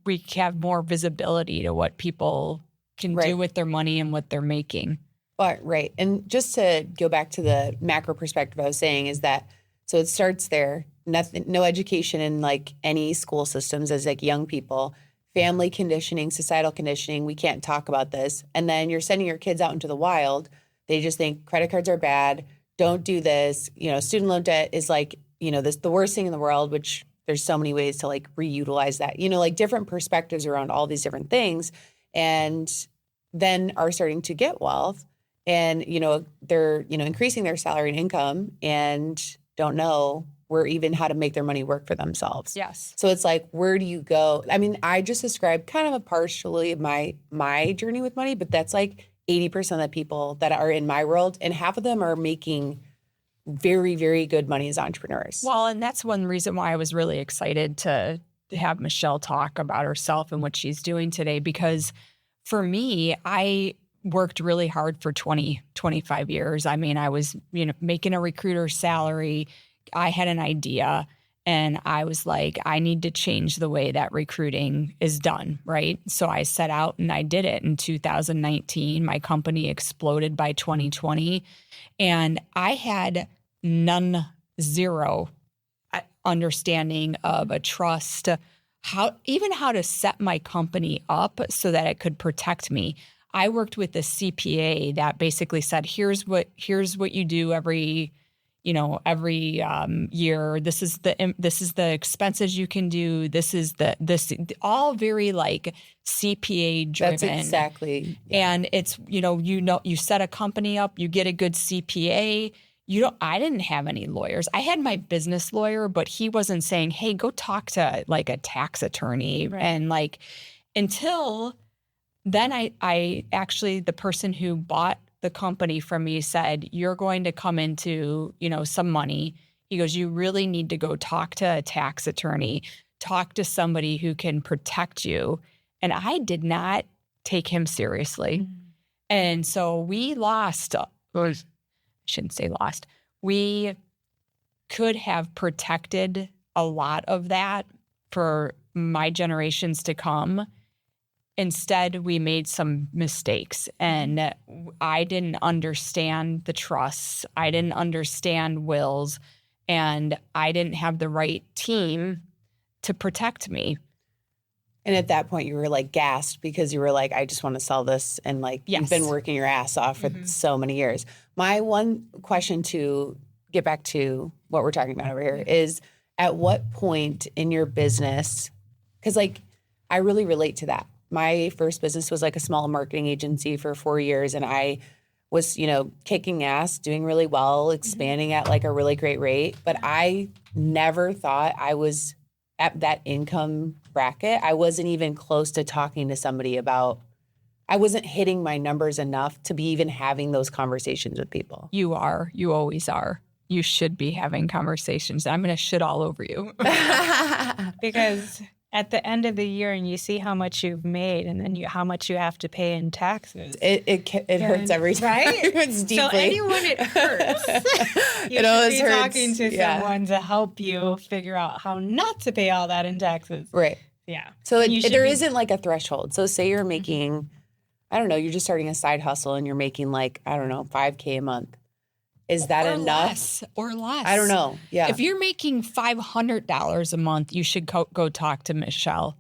we have more visibility to what people can do with their money and what they're making. Right. And just to go back to the macro perspective I was saying is that, so it starts there, no education in like any school systems as like young people, family conditioning, societal conditioning, we can't talk about this. And then you're sending your kids out into the wild. They just think credit cards are bad. Don't do this. Student loan debt is like, the worst thing in the world, which there's so many ways to like reutilize that, like different perspectives around all these different things. And then are starting to get wealth and, they're, increasing their salary and income and don't know even how to make their money work for themselves. Yes. So it's like, where do you go? I mean, I just described kind of a partially my journey with money, but that's like 80% of the people that are in my world, and half of them are making very, very good money as entrepreneurs. Well, and that's one reason why I was really excited to have Michelle talk about herself and what she's doing today, because for me, I worked really hard for 25 years. I mean, I was, making a recruiter's salary. I had an idea And I was like, I need to change the way that recruiting is done, right? So I set out and I did it in 2019. My company exploded by 2020. And I had zero understanding of a trust, how to set my company up so that it could protect me. I worked with a CPA that basically said, here's what you do every year. This is the expenses you can do. This all very like CPA driven. That's exactly. And it's, you set a company up, you get a good CPA. I didn't have any lawyers. I had my business lawyer, but he wasn't saying, hey, go talk to like a tax attorney. Right. And like, until then I actually, the person who bought the company from me said, you're going to come into, some money. He goes, you really need to go talk to a tax attorney, talk to somebody who can protect you. And I did not take him seriously. Mm-hmm. And so we lost, I shouldn't say lost. We could have protected a lot of that for my generations to come. Instead, we made some mistakes, and I didn't understand the trusts. I didn't understand wills, and I didn't have the right team to protect me. And at that point, you were like gassed because you were like, I just want to sell this. And like, yes. You've been working your ass off for so many years. My one question to get back to what we're talking about over here is, at what point in your business, because like, I really relate to that. My first business was like a small marketing agency for 4 years. And I was, kicking ass, doing really well, expanding at like a really great rate. But I never thought I was at that income bracket. I wasn't even close to talking to somebody about, I wasn't hitting my numbers enough to be even having those conversations with people. You are. You always are. You should be having conversations. I'm going to shit all over you. Because at the end of the year and you see how much you've made and then how much you have to pay in taxes. It hurts every time. Right? It's deeply. So anyone it hurts. You should be talking to someone to help you figure out how not to pay all that in taxes. Right. Yeah. So there isn't like a threshold. So say you're making, I don't know, you're just starting a side hustle and you're making like, I don't know, $5,000 a month. Is that enough? Or less. I don't know. Yeah. If you're making $500 a month, you should go talk to Michelle.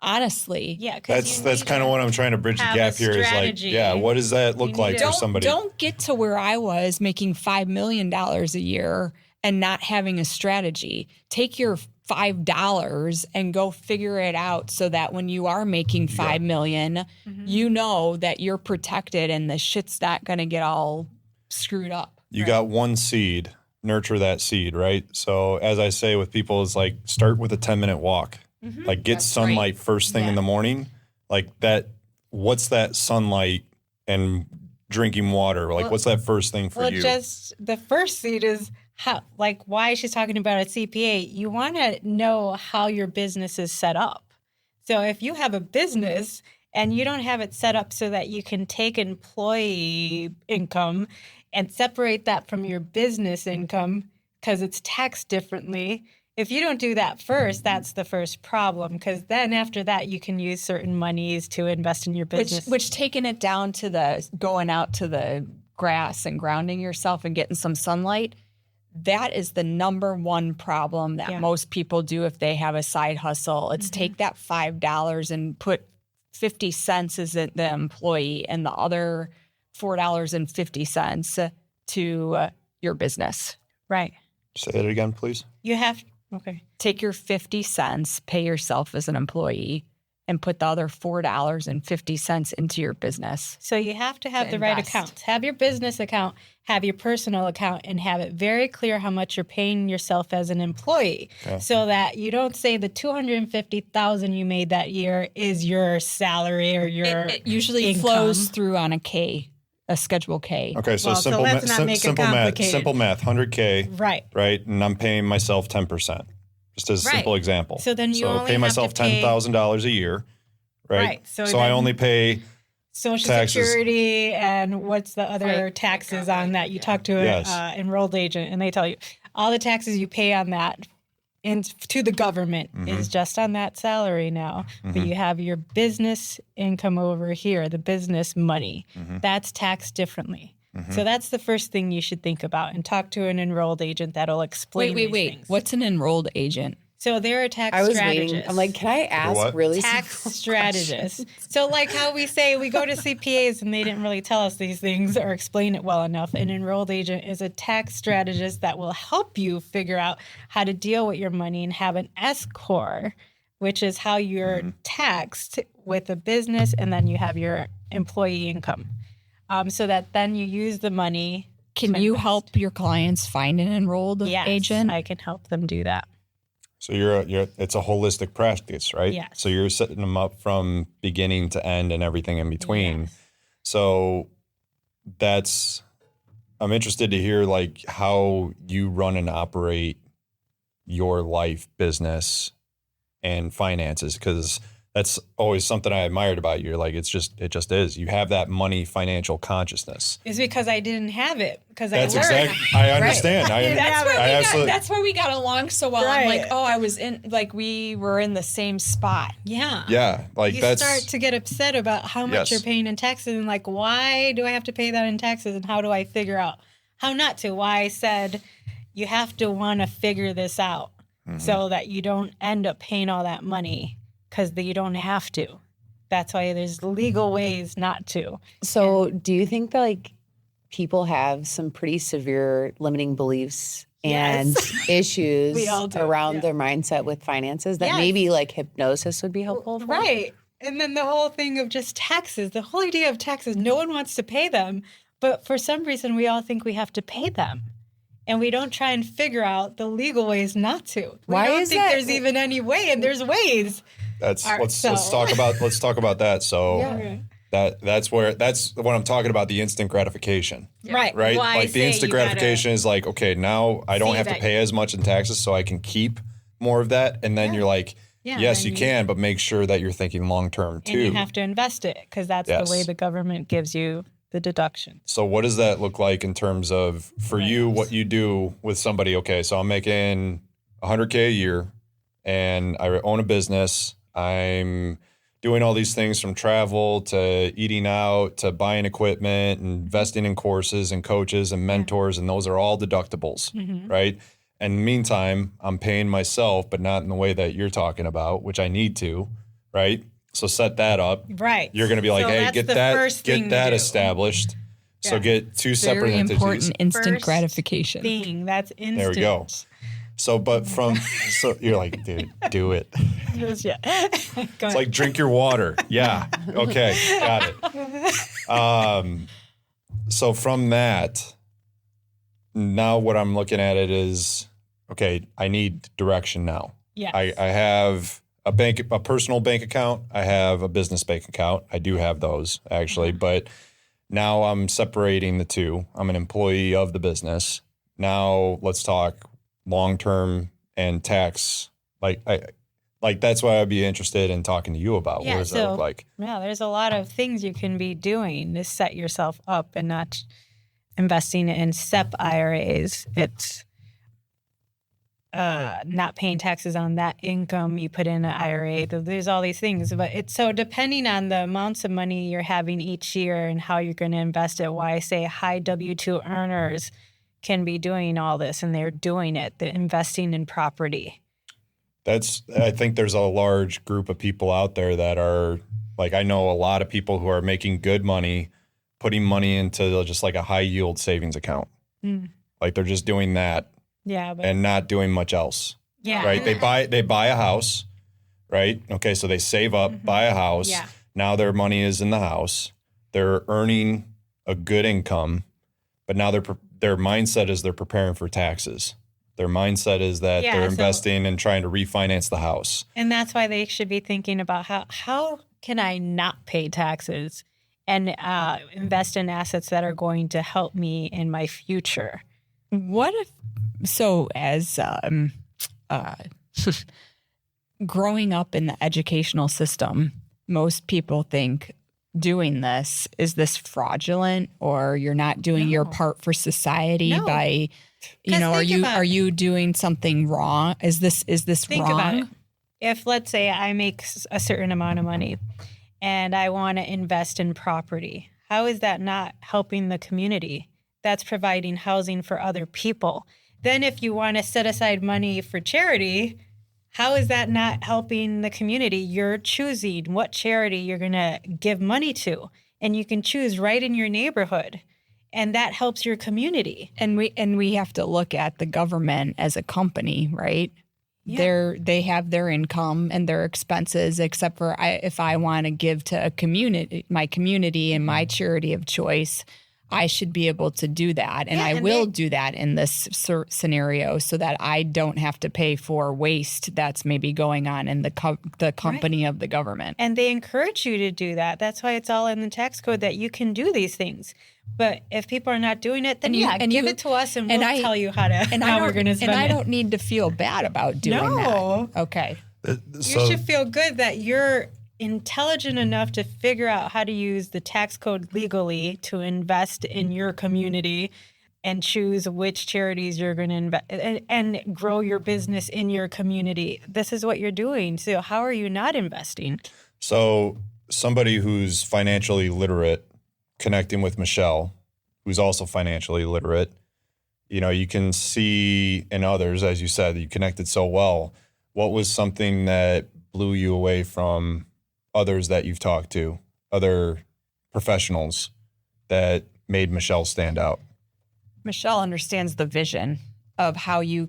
Honestly. Yeah. That's kind of what I'm trying to bridge the gap here is like, what does that look like for somebody? Don't get to where I was making $5 million a year and not having a strategy. Take your $5 and go figure it out so that when you are making $5 million, you know that you're protected and the shit's not going to get all screwed up. You got one seed, nurture that seed, right? So as I say with people, is like start with a 10-minute walk. Like get sunlight first thing in the morning. Like that, what's that sunlight and drinking water? Like what's that first thing for you? Just the first seed is why she's talking about a CPA. You want to know how your business is set up. So if you have a business and you don't have it set up so that you can take employee income and separate that from your business income because it's taxed differently. If you don't do that first, that's the first problem, because then after that, you can use certain monies to invest in your business. Which taking it down to the going out to the grass and grounding yourself and getting some sunlight, that is the number one problem that most people do if they have a side hustle. It's take that $5 and put 50 cents as the employee and the other $4.50 to your business. Right. Say that again, please. You have, take your 50 cents, pay yourself as an employee, and put the other $4.50 into your business. So you have to have the right accounts. Have your business account, have your personal account, and have it very clear how much you're paying yourself as an employee, so that you don't say the $250,000 you made that year is your salary or your It usually income. flows through on a Schedule K. Okay, so so let's not make it simple math, $100K, right, and I'm paying myself 10%. Just as a simple example. So then you only pay myself $10,000 a year, right? So I only pay Social taxes. Security and what's the other taxes on that? You talk to an enrolled agent and they tell you all the taxes you pay on that to the government is just on that salary now. But you have your business income over here, the business money. That's taxed differently. So that's the first thing you should think about, and talk to an enrolled agent that'll explain these things. What's an enrolled agent? So they're a tax I was strategist. waiting. I'm like, can I ask what? really Tax simple strategist. questions? So like how we say we go to CPAs and they didn't really tell us these things or explain it well enough. An enrolled agent is a tax strategist that will help you figure out how to deal with your money and have an S-Corp, which is how you're taxed with a business, and then you have your employee income. So that then you use the money. Can you help your clients find an enrolled Yes, agent? I can help them do that. So it's a holistic practice, right? Yes. So you're setting them up from beginning to end and everything in between. Yes. So I'm interested to hear like how you run and operate your life, business, and finances, because that's always something I admired about you. Like it just is. You have that money financial consciousness. It's because I didn't have it. Because That's I learned. exactly. I understand. That's why we got along so well. I'm Right. like, I was we were in the same spot. Yeah. Yeah, like You that's start to get upset about how much Yes. you're paying in taxes, and like, why do I have to pay that in taxes, and how do I figure out how not to? Why I said you have to want to figure this out so that you don't end up paying all that money, because you don't have to. That's why there's legal ways not to. So do you think that like people have some pretty severe limiting beliefs and Yes. issues We all do, around yeah. their mindset with finances that Yes. maybe like hypnosis would be helpful for? Right. And then the whole thing of just taxes, the whole idea of taxes, no one wants to pay them. But for some reason, we all think we have to pay them. And we don't try and figure out the legal ways not to. Why we don't is think that? there's even any way, and there's ways. let's So- talk about that. So Yeah. that's what I'm talking about, the instant gratification. Right. Right? Why I Like the say instant you gotta- gratification is like, okay, now I don't see have to that- pay as much in taxes, so I can keep more of that. And then you're like, Yeah, yes, then you can, but make sure that you're thinking long term too. And you have to invest it, because that's Yes. the way the government gives you the deduction. So what does that look like in terms of, for you, what you do with somebody? Okay, so I'm making $100K a year and I own a business. I'm doing all these things, from travel to eating out to buying equipment and investing in courses and coaches and mentors, and those are all deductibles, right? And in the meantime, I'm paying myself, but not in the way that you're talking about, which I need to, right? So set that up. Right. You're going to be like, So hey, that's get the first thing get to that do. established. So Yeah. get two separate Very entities. important instant First gratification. Thing that's instant. There we go. So, but so you're like, dude, do it. Yeah. Go It's ahead. like drink your water. Yeah. Okay. Got it. So from that, now what I'm looking at it is, okay, I need direction now. Yes. I have a personal bank account. I have a business bank account. I do have those actually, but now I'm separating the two. I'm an employee of the business. Now let's talk long-term and tax. Like that's why I'd be interested in talking to you about. Yeah, What does that look like? Yeah, there's a lot of things you can be doing to set yourself up, and not investing in SEP IRAs. It's not paying taxes on that income you put in an IRA. There's all these things, but it's so depending on the amounts of money you're having each year and how you're going to invest it. Why I say high W-2 earners can be doing all this, and they're doing it. They're investing in property. I think there's a large group of people out there that are like, I know a lot of people who are making good money, putting money into just like a high yield savings account. Like they're just doing that Yeah, but and not doing much else. yeah, Right. They buy a house. Right. Okay. So they save up, buy a house. Yeah. Now their money is in the house. They're earning a good income, but now their mindset is they're preparing for taxes. Their mindset is that Yeah, they're so- investing and trying to refinance the house. And that's why they should be thinking about how can I not pay taxes and invest in assets that are going to help me in my future. What if, so as growing up in the educational system, most people think doing this, is this fraudulent, or you're not doing your part for society No. by, you 'Cause know, think are you doing something wrong? Is this Think wrong? about it. If, let's say, I make a certain amount of money and I want to invest in property, how is that not helping the community? That's providing housing for other people. Then if you want to set aside money for charity, how is that not helping the community? You're choosing what charity you're going to give money to, and you can choose right in your neighborhood, and that helps your community. And we have to look at the government as a company, right? Yeah. They have their income and their expenses, except for if I want to give to a community, my community and my charity of choice, I should be able to do that. And Yeah, I and will do that in this scenario so that I don't have to pay for waste that's maybe going on in the company of the government. And they encourage you to do that. That's why it's all in the tax code that you can do these things. But if people are not doing it, then give it to us and we'll tell you how we're going to spend it. And I don't need to feel bad about doing that. Okay. You should feel good that you're intelligent enough to figure out how to use the tax code legally to invest in your community and choose which charities you're going to invest and grow your business in your community. This is what you're doing. So how are you not investing? So somebody who's financially literate connecting with Michelle, who's also financially literate, you know, you can see in others, as you said, that you connected so well. What was something that blew you away from others that you've talked to, other professionals, that made Michelle stand out? Michelle understands the vision of how you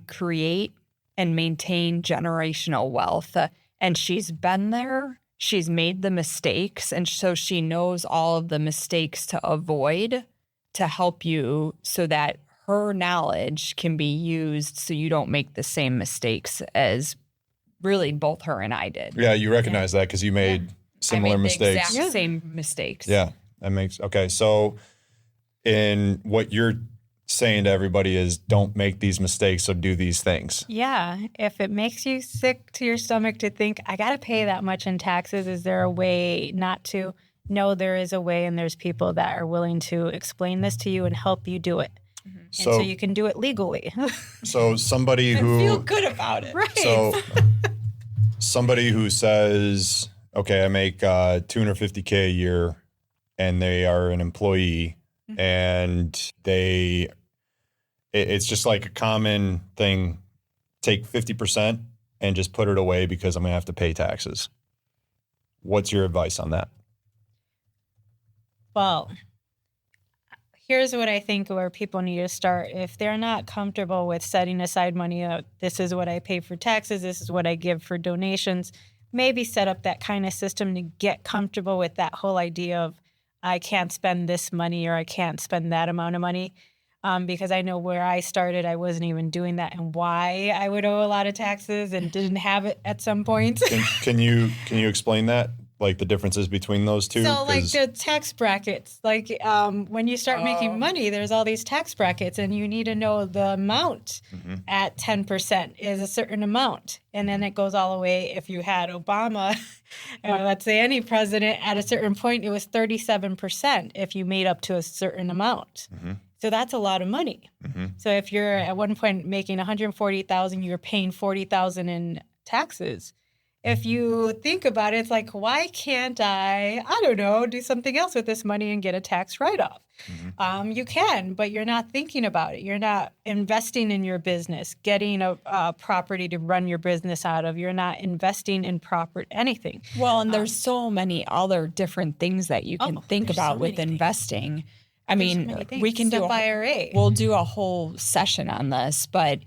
create and maintain generational wealth. And she's been there. She's made the mistakes. And so she knows all of the mistakes to avoid to help you so that her knowledge can be used so you don't make the same mistakes as really both her and I did. Yeah, you recognize that because you made similar mistakes. Exact same mistakes. Yeah, that makes okay. So, in what you're saying to everybody is, don't make these mistakes, so do these things. Yeah, if it makes you sick to your stomach to think I got to pay that much in taxes, is there a way not to? No, there is a way, and there's people that are willing to explain this to you and help you do it. Mm-hmm. So you can do it legally. So somebody who feel good about it, right? So somebody who says, "Okay, I make $250K a year," and they are an employee, mm-hmm. and it's just like a common thing. Take 50% and just put it away because I'm gonna have to pay taxes. What's your advice on that? Well, here's what I think where people need to start. If they're not comfortable with setting aside money, this is what I pay for taxes, this is what I give for donations, maybe set up that kind of system to get comfortable with that whole idea of I can't spend this money or I can't spend that amount of money. Because I know where I started, I wasn't even doing that, and why I would owe a lot of taxes and didn't have it at some point. Can you explain that? Like the differences between those two? So like the tax brackets, like when you start making money, there's all these tax brackets and you need to know the amount at 10% is a certain amount. And then it goes all the way, if you had Obama, or let's say any president, at a certain point, it was 37% if you made up to a certain amount. Mm-hmm. So that's a lot of money. Mm-hmm. So if you're at one point making $140,000, you're paying $40,000 in taxes. If you think about it, it's like, why can't I don't know, do something else with this money and get a tax write-off? Mm-hmm. You can, but you're not thinking about it. You're not investing in your business, getting a property to run your business out of. You're not investing in anything. Well, and there's so many other different things that you can think about with investing. I mean, we can do IRA. We'll do a whole session on this, but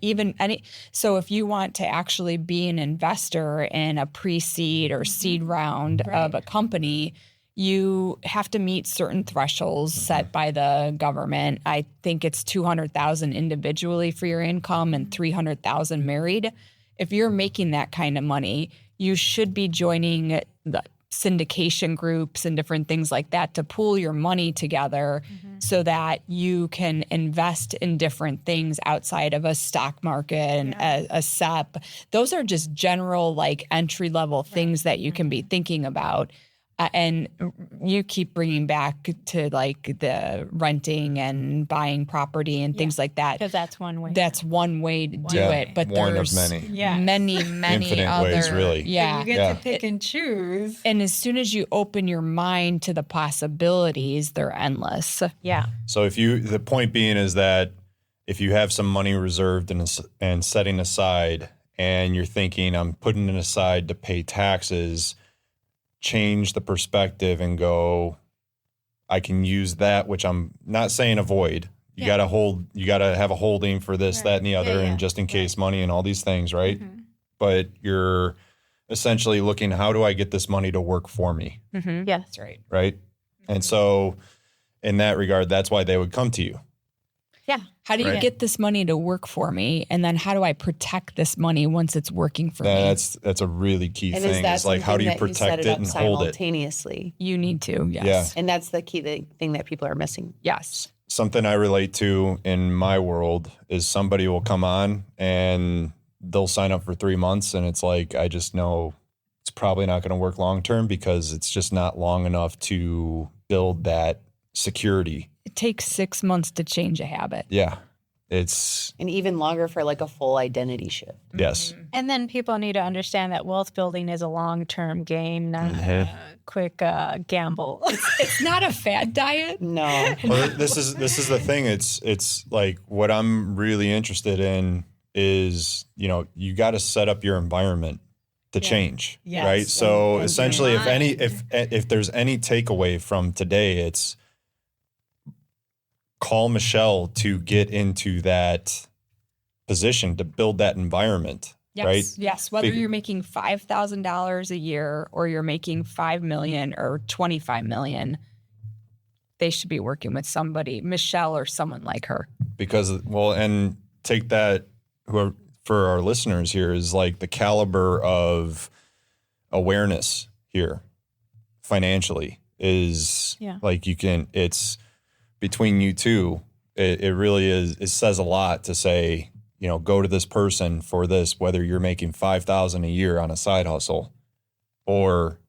so if you want to actually be an investor in a pre-seed or seed round of a company, you have to meet certain thresholds set by the government. I think it's $200,000 individually for your income and $300,000 married. If you're making that kind of money, you should be joining the syndication groups and different things like that to pool your money together so that you can invest in different things outside of a stock market and a SEP. Those are just general like entry level things that you can be thinking about. And you keep bringing back to like the renting and buying property and things like that. Because that's one way. That's one way to do Yeah, it. But one of there's many. many Infinite other ways, really. Yeah. You get Yeah. to pick and choose. And as soon as you open your mind to the possibilities, they're endless. Yeah. So the point being is that if you have some money reserved and setting aside, and you're thinking, I'm putting it aside to pay taxes, change the perspective and go, I can use that, which I'm not saying avoid. You got to have a holding for this, that, and the other, and just in case money and all these things, right? Mm-hmm. But you're essentially looking, how do I get this money to work for me? Mm-hmm. Yes. That's right. Right. And so in that regard, that's why they would come to you. Yeah. How do you Right. get this money to work for me? And then how do I protect this money once it's working for me? That's a really key And thing. is that Is like, how do you something that set protect it it up and hold it? simultaneously? You need to, yes. Yeah. And that's the thing that people are missing. Yes. Something I relate to in my world is somebody will come on and they'll sign up for 3 months. And it's like, I just know it's probably not going to work long term because it's just not long enough to build that security. It takes 6 months to change a habit. Yeah. It's, And even longer for like a full identity shift. yes. And then people need to understand that wealth building is a long-term game, not a quick gamble. It's not a fad diet. No. Well, this is the thing. It's like what I'm really interested in is, you got to set up your environment to change, Yes. right? So And essentially, mind. if there's any takeaway from today, it's call Michelle to get into that position to build that environment, Yes. right? Yes. Whether Be- you're making $5,000 a year or you're making $5 million or $25 million, they should be working with somebody, Michelle or someone like her. Because and take that for our listeners here is like the caliber of awareness here financially is like it's between you two. It really is. It says a lot to say, go to this person for this, whether you're making $5,000 a year on a side hustle or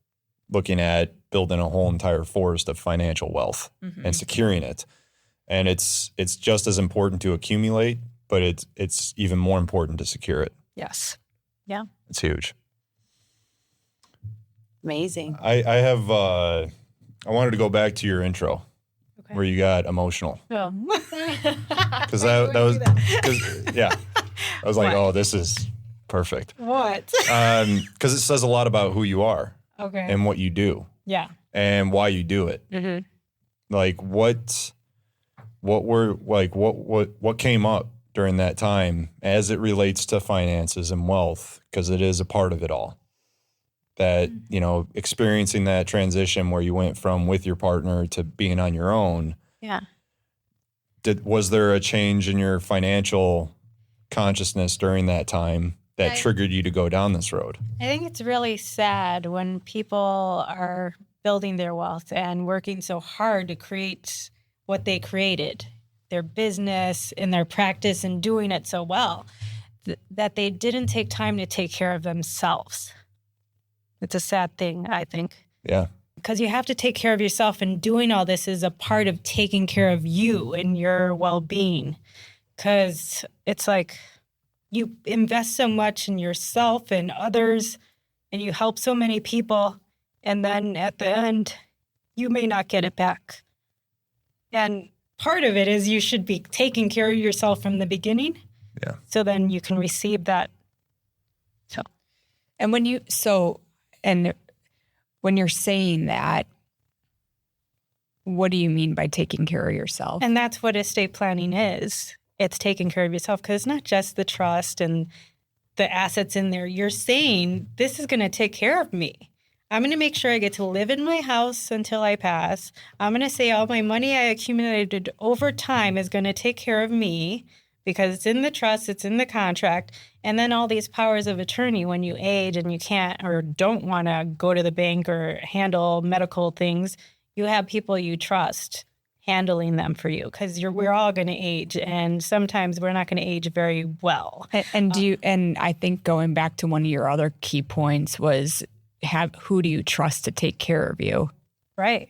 looking at building a whole entire forest of financial wealth and securing it. And it's just as important to accumulate, but it's even more important to secure it. Yes. Yeah. It's huge. Amazing. I have I wanted to go back to your intro where you got emotional Oh. because that was I was like, oh, this is perfect What? because it says a lot about who you are Okay. and what you do Yeah. and why you do it. Mm-hmm. Like what came up during that time as it relates to finances and wealth, because it is a part of it all. That, experiencing that transition where you went from with your partner to being on your own. Yeah. Was there a change in your financial consciousness during that time that triggered you to go down this road? I think it's really sad when people are building their wealth and working so hard to create what they created, their business and their practice and doing it so well, that they didn't take time to take care of themselves. It's a sad thing, I think. Yeah. Because you have to take care of yourself, and doing all this is a part of taking care of you and your well-being. Because it's like you invest so much in yourself and others, and you help so many people, and then at the end, you may not get it back. And part of it is you should be taking care of yourself from the beginning. Yeah. So then you can receive that. So, And when you're saying that, what do you mean by taking care of yourself? and that's what estate planning is. It's taking care of yourself, because it's not just the trust and the assets in there. You're saying, this is going to take care of me. I'm going to make sure I get to live in my house until I pass. I'm going to say all my money I accumulated over time is going to take care of me, because it's in the trust, it's in the contract. And then all these powers of attorney when you age and you can't or don't want to go to the bank or handle medical things, you have people you trust handling them for you, because we're all going to age, and sometimes we're not going to age very well. And I think going back to one of your other key points was who do you trust to take care of you? Right.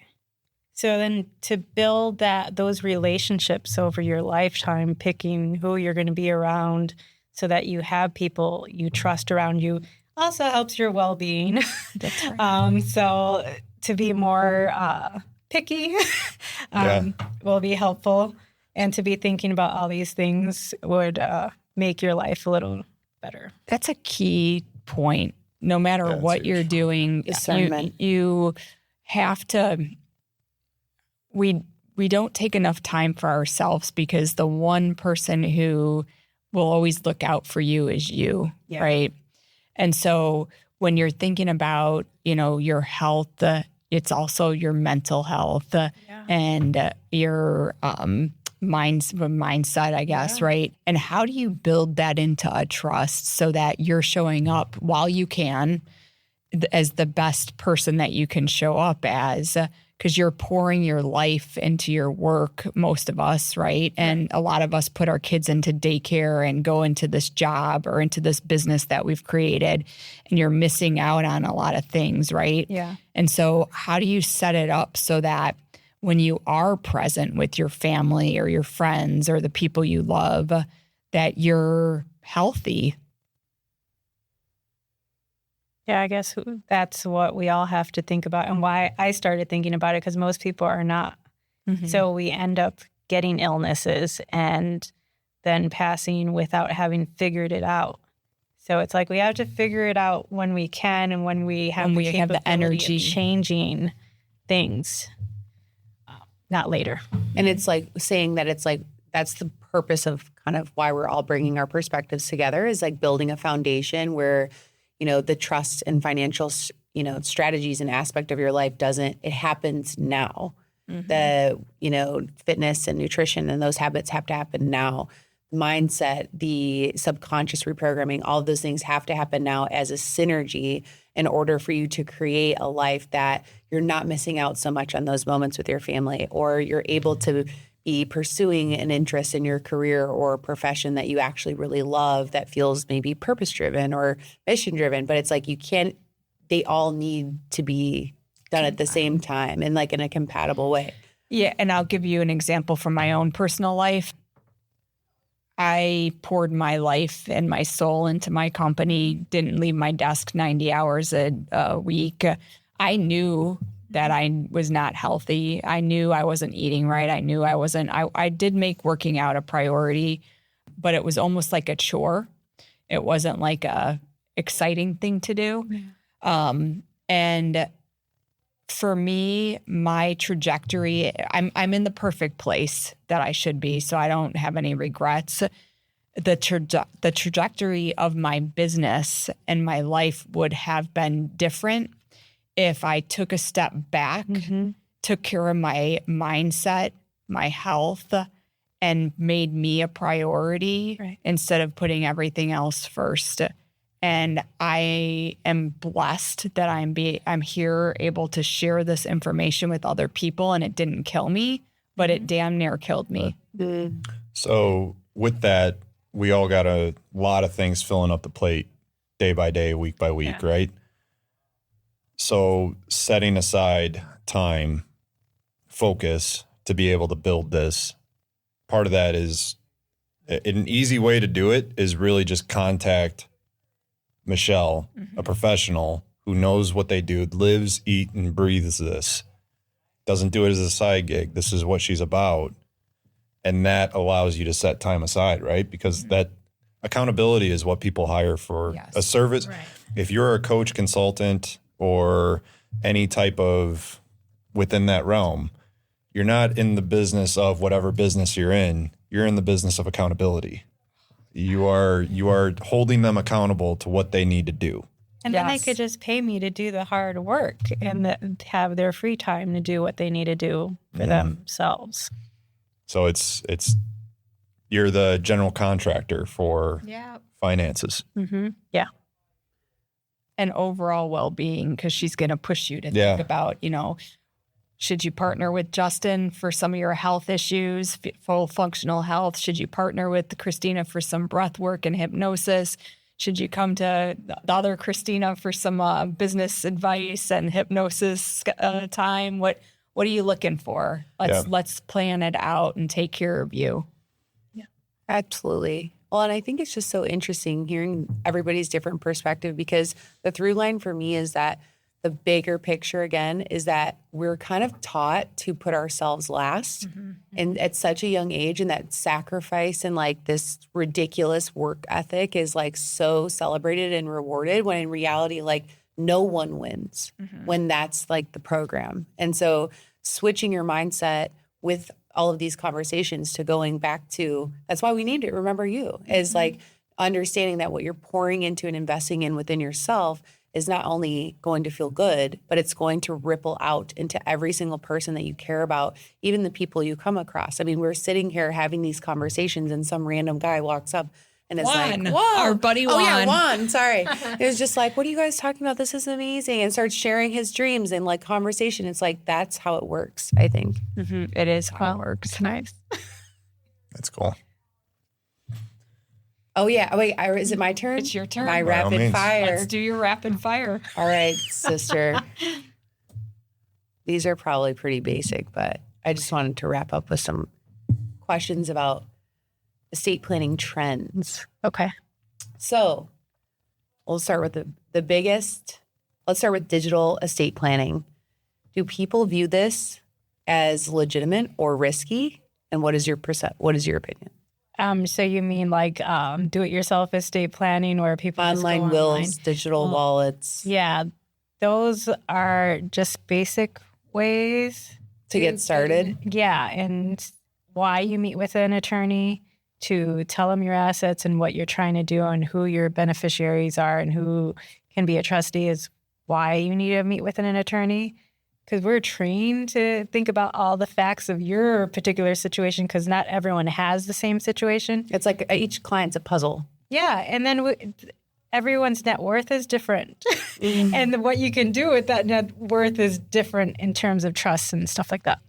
So then to build those relationships over your lifetime, picking who you're going to be around so that you have people you trust around you also helps your well-being. That's right. So to be more picky will be helpful. And to be thinking about all these things would make your life a little better. That's a key point. No matter what you're doing, Discernment. you have to. We don't take enough time for ourselves because the one person who will always look out for you is you, right? And so when you're thinking about, your health, it's also your mental health and your mindset, I guess, right? And how do you build that into a trust so that you're showing up while you can as the best person that you can show up as? Because you're pouring your life into your work, most of us, right? And a lot of us put our kids into daycare and go into this job or into this business that we've created, and you're missing out on a lot of things, right? Yeah. And so how do you set it up so that when you are present with your family or your friends or the people you love, that you're healthy? Yeah, I guess that's what we all have to think about, and why I started thinking about it, because most people are not. Mm-hmm. So we end up getting illnesses and then passing without having figured it out. So it's like we have to figure it out when we can and when we have the energy of changing things, not later. And it's like saying that it's like that's the purpose of kind of why we're all bringing our perspectives together, is like building a foundation where the trust and financial, strategies and aspect of your life it happens now. Mm-hmm. The, fitness and nutrition and those habits have to happen now. Mindset, the subconscious reprogramming, all of those things have to happen now as a synergy in order for you to create a life that you're not missing out so much on those moments with your family, or you're able to be pursuing an interest in your career or profession that you actually really love, that feels maybe purpose-driven or mission-driven. But it's like they all need to be done at the same time and like in a compatible way. Yeah, and I'll give you an example from my own personal life. I poured my life and my soul into my company, didn't leave my desk 90 hours a week. I knew that I was not healthy. I knew I wasn't eating right. I knew I wasn't. I did make working out a priority, but it was almost like a chore. It wasn't like a exciting thing to do. Yeah. And for me, my trajectory, I'm in the perfect place that I should be, so I don't have any regrets. The trajectory of my business and my life would have been different if I took a step back, took care of my mindset, my health, and made me a priority instead of putting everything else first. And I am blessed that I'm here able to share this information with other people, and it didn't kill me, but it damn near killed me. So with that, we all got a lot of things filling up the plate day by day, week by week, right? So setting aside time, focus to be able to build this, part of that is an easy way to do it is really just contact Michelle, a professional who knows what they do, lives, eat, and breathes this. Doesn't do it as a side gig. This is what she's about. And that allows you to set time aside, right? Because that accountability is what people hire for a service. Right. If you're a coach, consultant, or any type of within that realm, you're not in the business of whatever business you're in. You're in the business of accountability. You are holding them accountable to what they need to do. And then they could just pay me to do the hard work and have their free time to do what they need to do for themselves. So it's you're the general contractor for finances. Mm-hmm. Yeah. And overall well-being, because she's going to push you to think about, should you partner with Justin for some of your health issues, full functional health? Should you partner with Christina for some breath work and hypnosis? Should you come to the other Christina for some business advice and hypnosis time? What are you looking for? Let's plan it out and take care of you. Yeah, absolutely. Well, and I think it's just so interesting hearing everybody's different perspective, because the through line for me is that the bigger picture, again, is that we're kind of taught to put ourselves last and at such a young age, and that sacrifice and like this ridiculous work ethic is like so celebrated and rewarded, when in reality, like no one wins when that's like the program. And so switching your mindset with all of these conversations to going back to, that's why we need to remember you, is like understanding that what you're pouring into and investing in within yourself is not only going to feel good, but it's going to ripple out into every single person that you care about, even the people you come across. I mean, we're sitting here having these conversations and some random guy walks up and is like, whoa. Our buddy Juan. Oh, yeah, Juan. Sorry. It was just like, what are you guys talking about? This is amazing. And starts sharing his dreams and like conversation. It's like, that's how it works, I think. It is how it works. Nice. That's cool. Oh, yeah. Wait, is it my turn? It's your turn. My By all rapid means. fire. Let's do your rapid fire. All right, sister. These are probably pretty basic, but I just wanted to wrap up with some questions about estate planning trends. Okay. So we'll start with the biggest. Let's start with digital estate planning. Do people view this as legitimate or risky? And what is your opinion? So you mean like do-it-yourself estate planning, or people just go Online wills, digital wallets. Yeah, those are just basic ways To get started. Yeah, and why you meet with an attorney to tell them your assets and what you're trying to do and who your beneficiaries are and who can be a trustee is why you need to meet with an attorney. Because we're trained to think about all the facts of your particular situation, because not everyone has the same situation. It's like each client's a puzzle. Yeah, and then everyone's net worth is different. And what you can do with that net worth is different in terms of trusts and stuff like that.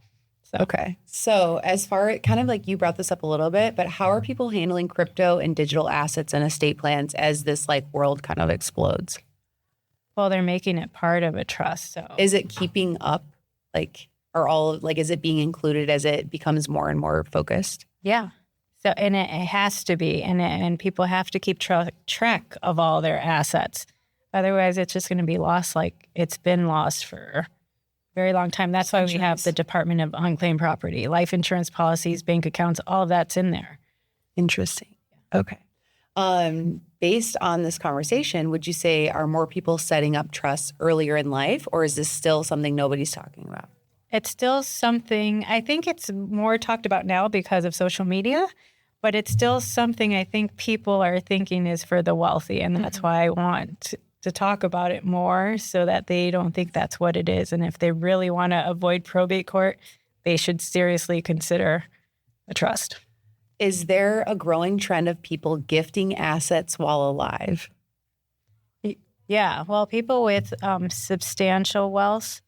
So. Okay. So as far kind of like you brought this up a little bit, but how are people handling crypto and digital assets and estate plans as this like world kind of explodes? Well, they're making it part of a trust. So Is it keeping up, like, or all like, is it being included as it becomes more and more focused? yeah. So and it has to be, and people have to keep track of all their assets. Otherwise, it's just going to be lost, like it's been lost for a very long time. That's why we have the Department of Unclaimed Property, life insurance policies, bank accounts, all of that's in there. Interesting. Okay. Based on this conversation, would you say are more people setting up trusts earlier in life, or is this still something nobody's talking about? It's still something, I think it's more talked about now because of social media, but it's still something I think people are thinking is for the wealthy. And that's why I want to talk about it more, so that they don't think that's what it is. And if they really want to avoid probate court, they should seriously consider a trust. Is there a growing trend of people gifting assets while alive? Yeah, well, people with substantial wealth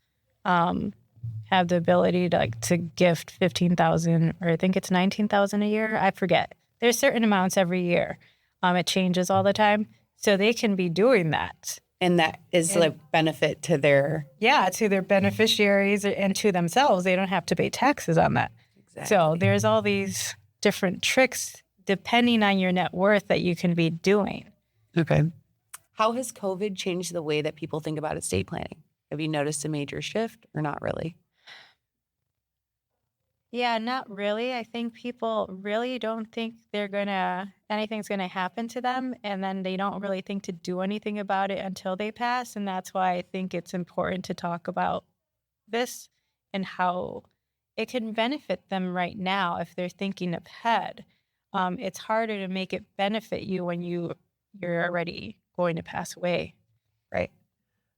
have the ability to gift $15,000, or I think it's $19,000 a year. I forget. There's certain amounts every year. It changes all the time, so they can be doing that. And that is like benefit to their to their beneficiaries and to themselves. They don't have to pay taxes on that. Exactly. So there's all these different tricks depending on your net worth that you can be doing. Okay. How has COVID changed the way that people think about estate planning? Have you noticed a major shift or not really? Yeah, not really. I think people really don't think anything's gonna happen to them, and then they don't really think to do anything about it until they pass. And that's why I think it's important to talk about this and how it can benefit them right now if they're thinking ahead. It's harder to make it benefit you when you're already going to pass away. Right.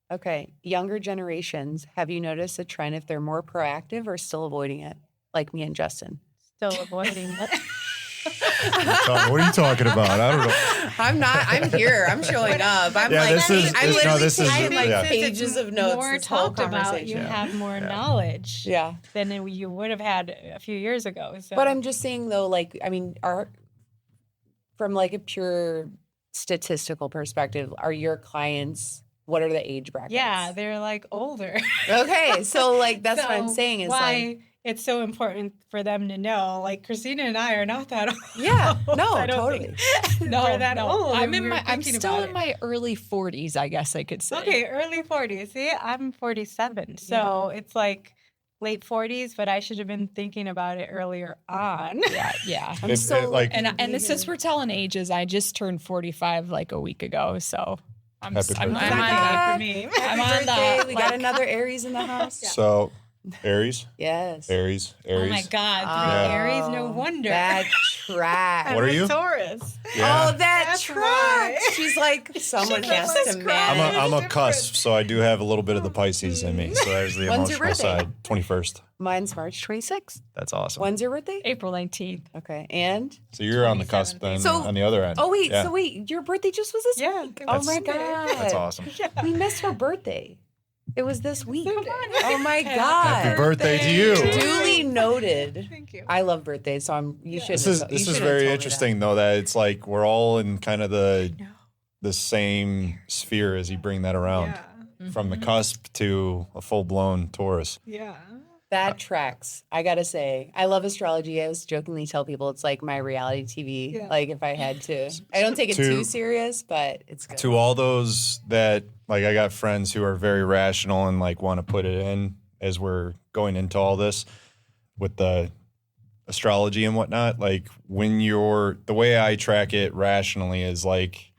Okay. Younger generations, have you noticed a trend if they're more proactive or still avoiding it? Like me and Justin. Still avoiding it. What are you talking about? I don't know. I'm not. I'm here. I'm showing up. I'm Yeah, like, this is- I'm this- no, literally this is- taking like yeah. pages of notes. More This whole talked about, you conversation. have more knowledge Yeah. than you would have had a few years ago. So. But I'm just saying though, like, I mean, from like a pure statistical perspective, are your clients, what are the age brackets? Yeah, they're like older. Okay, so like that's what I'm So saying is why like, it's so important for them to know. Like Christina and I are not that old. yeah, no, I don't totally. think we're that old. I'm and we were I'm thinking still about in it. my early 40s, I guess I could say. Okay, early 40s. See, I'm 47. So it's like late 40s, but I should have been thinking about it earlier on. Yeah. I'm so like And since we're telling ages, I just turned 45 like a week ago, so I'm Happy I'm, birthday. I'm Oh my on God, the for me. I'm on birthday. the We got like, another Aries in the house. so Aries, Yes. Aries. Oh my God, Yeah. 3 Aries, no wonder. That track. What are you? Taurus. Yeah. Oh, that That's track. why. She's like, someone She's has like, to subscribe. manage. I'm a cusp, so I do have a little bit of the Pisces in me. So there's the When's your emotional birthday? side. 21st. Mine's March 26th. That's awesome. When's your birthday? April 19th. Okay. And? So you're on the cusp then, So- on the other end. Oh, wait. Yeah. So, wait. Your birthday just was this Yeah. week? Oh, my God. That's awesome. We missed her birthday. It was this week. Come on. Oh, my God. Happy birthday to you. Duly noted. Thank you. I love birthdays, so you should. This is very interesting though, that it's like we're all in kind of the same sphere as you bring that around. From the cusp to a full blown Taurus. Yeah. That tracks. I gotta say, I love astrology. I was jokingly tell people it's like my reality TV. Yeah. Like if I had to, I don't take it To- too serious, but it's good. To all those that like, I got friends who are very rational and like want to put it in as we're going into all this with the astrology and whatnot. Like when the way I track it rationally is like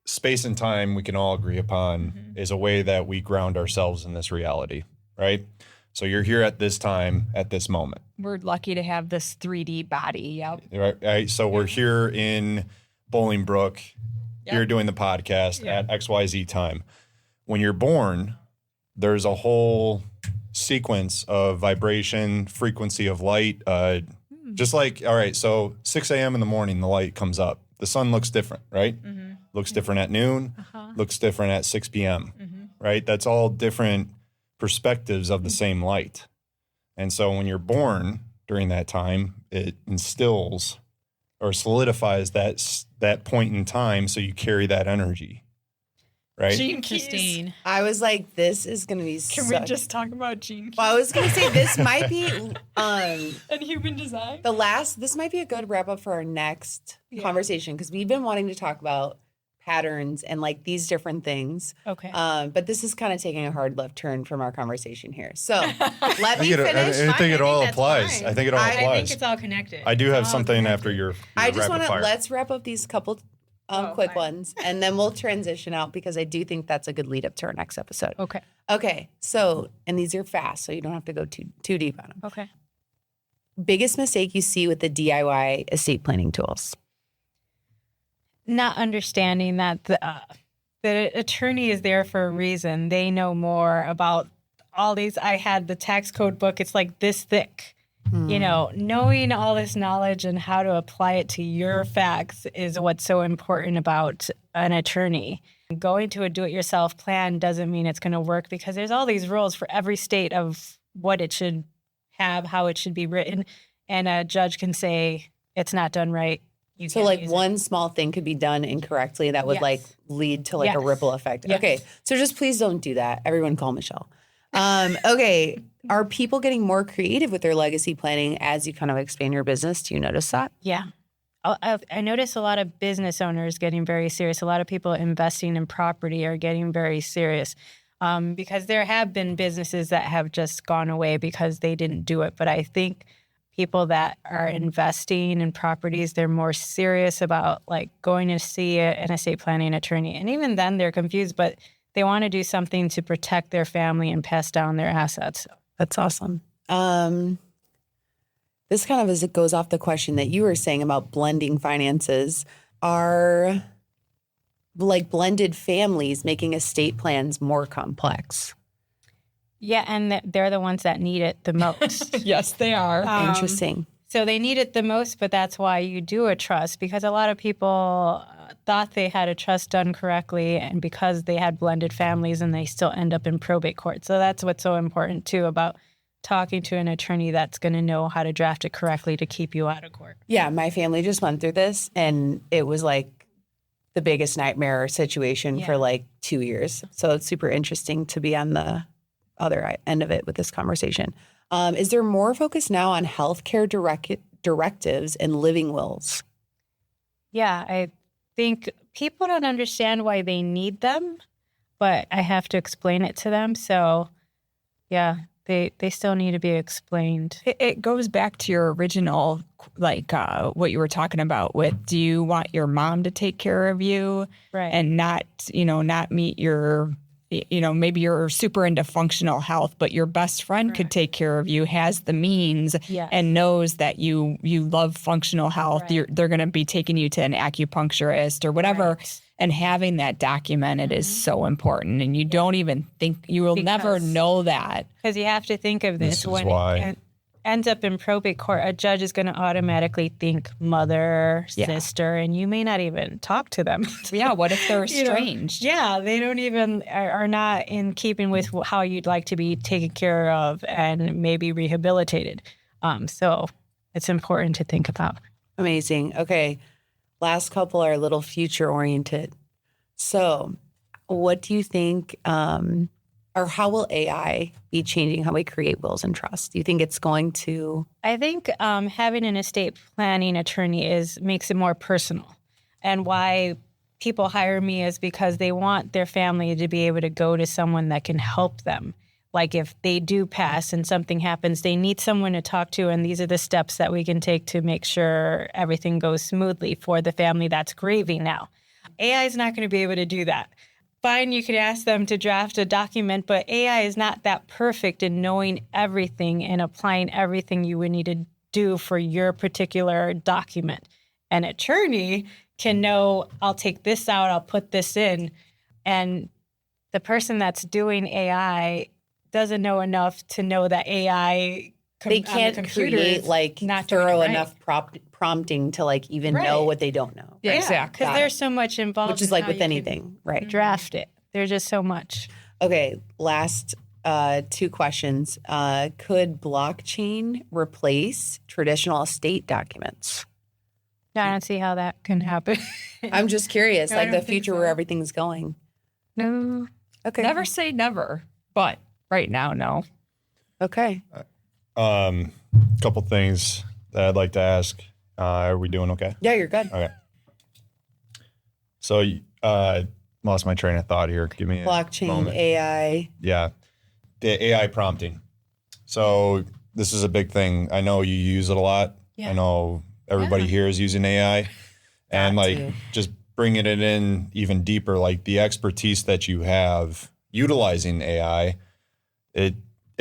space and time we can all agree upon is a way that we ground ourselves in this reality, right? So you're here at this time, at this moment. We're lucky to have this 3D body. Yep. Right? So we're here in Bolingbrook, here doing the podcast at XYZ time. When you're born, there's a whole sequence of vibration, frequency of light. Just like, all right, so 6 a.m. in the morning, the light comes up. The sun looks different, right? Looks different at noon, looks different at 6 p.m., right? That's all different perspectives of the same light. And so when you're born during that time, it instills or solidifies that point in time, so you carry that energy, right? Gene Interesting. I was like, this is gonna be. Can we just talk about gene keys Well, I was gonna say this might be and human design? This might be a good wrap up for our next conversation because we've been wanting to talk about patterns and like these different things. Okay. But this is kind of taking a hard left turn from our conversation here. So let me I finish. think it all that's applies. fine. I think it all I I think applies. it's all connected. I do have It's all something connected. after your I just rapid want to fire. let's wrap up these couple quick fine. ones, and then we'll transition out because I do think that's a good lead up to our next episode. Okay. Okay, so and these are fast, so you don't have to go too deep on them. Okay. Biggest mistake you see with the DIY estate planning tools? Not understanding that the attorney is there for a reason. They know more about all these. I had the tax code book. It's like this thick. You know, knowing all this knowledge and how to apply it to your facts is what's so important about an attorney. Going to a do-it-yourself plan doesn't mean it's going to work because there's all these rules for every state of what it should have, how it should be written, and a judge can say it's not done right. You So can't like use it. one small thing could be done incorrectly that would Yes. like lead to like a Yes. ripple effect. Yes. Okay. So just please don't do that. Everyone call Michelle. Okay. Are people getting more creative with their legacy planning as you kind of expand your business? Do you notice that? Yeah. I notice a lot of business owners getting very serious. A lot of people investing in property are getting very serious because there have been businesses that have just gone away because they didn't do it. But I think people that are investing in properties, they're more serious about like going to see an estate planning attorney. And even then they're confused, but they want to do something to protect their family and pass down their assets. That's awesome. This kind of as it goes off the question that you were saying about blending finances. Are like blended families making estate plans more complex? Yeah, and they're the ones that need it the most. Yes, they are. Interesting. So they need it the most, but that's why you do a trust, because a lot of people thought they had a trust done correctly, and because they had blended families and they still end up in probate court. So that's what's so important too about talking to an attorney that's going to know how to draft it correctly to keep you out of court. Yeah, my family just went through this and it was like the biggest nightmare situation Yeah. for like 2 years. So it's super interesting to be on the other end of it with this conversation. Is there more focus now on healthcare directives and living wills? Yeah, I think people don't understand why they need them, but I have to explain it to them. So, yeah, they still need to be explained. It goes back to your original, what you were talking about with, do you want your mom to take care of you Right. and not meet your, maybe you're super into functional health, but your best friend could take care of you, has the means Yes. and knows that you love functional health. Right. They're going to be taking you to an acupuncturist or whatever. Right. And having that documented is so important. And you don't even think, you will never Because- know that. Because you have to think of this This is when why. it ends up in probate court, a judge is going to automatically think mother, Yeah. sister, and you may not even talk to them. Yeah, what if they're You know, estranged? Yeah, they don't even are not in keeping with how you'd like to be taken care of and maybe rehabilitated. So it's important to think about. Amazing. Okay. Last couple are a little future oriented. So, what do you think, or how will AI be changing how we create wills and trusts? Do you think it's going to? I think having an estate planning attorney makes it more personal. And why people hire me is because they want their family to be able to go to someone that can help them. Like if they do pass and something happens, they need someone to talk to, and these are the steps that we can take to make sure everything goes smoothly for the family that's grieving now. AI is not going to be able to do that. Fine, you could ask them to draft a document, but AI is not that perfect in knowing everything and applying everything you would need to do for your particular document. An attorney can know, I'll take this out, I'll put this in, and the person that's doing AI doesn't know enough to know that AI They can't create like not doing it thorough right. enough prompting to like even know Right. what they don't know. Yeah, exactly. Because Got there's so much involved. Which is in like how with you can anything, right? draft it. There's just so much. Okay, last 2 questions. Could blockchain replace traditional estate documents? I don't see how that can happen. I'm just curious, No, I like the don't think future so. where everything's going. No. Okay. Never say never, but right now, no. Okay. Couple things that I'd like to ask. Are we doing okay? Yeah, you're good. Okay. So, lost my train of thought here. Give me a Blockchain, moment. AI. Yeah. The AI prompting. So this is a big thing. I know you use it a lot. Yeah. I know everybody Yeah. here is using AI. And Got like to. just bringing it in even deeper, like the expertise that you have utilizing AI, it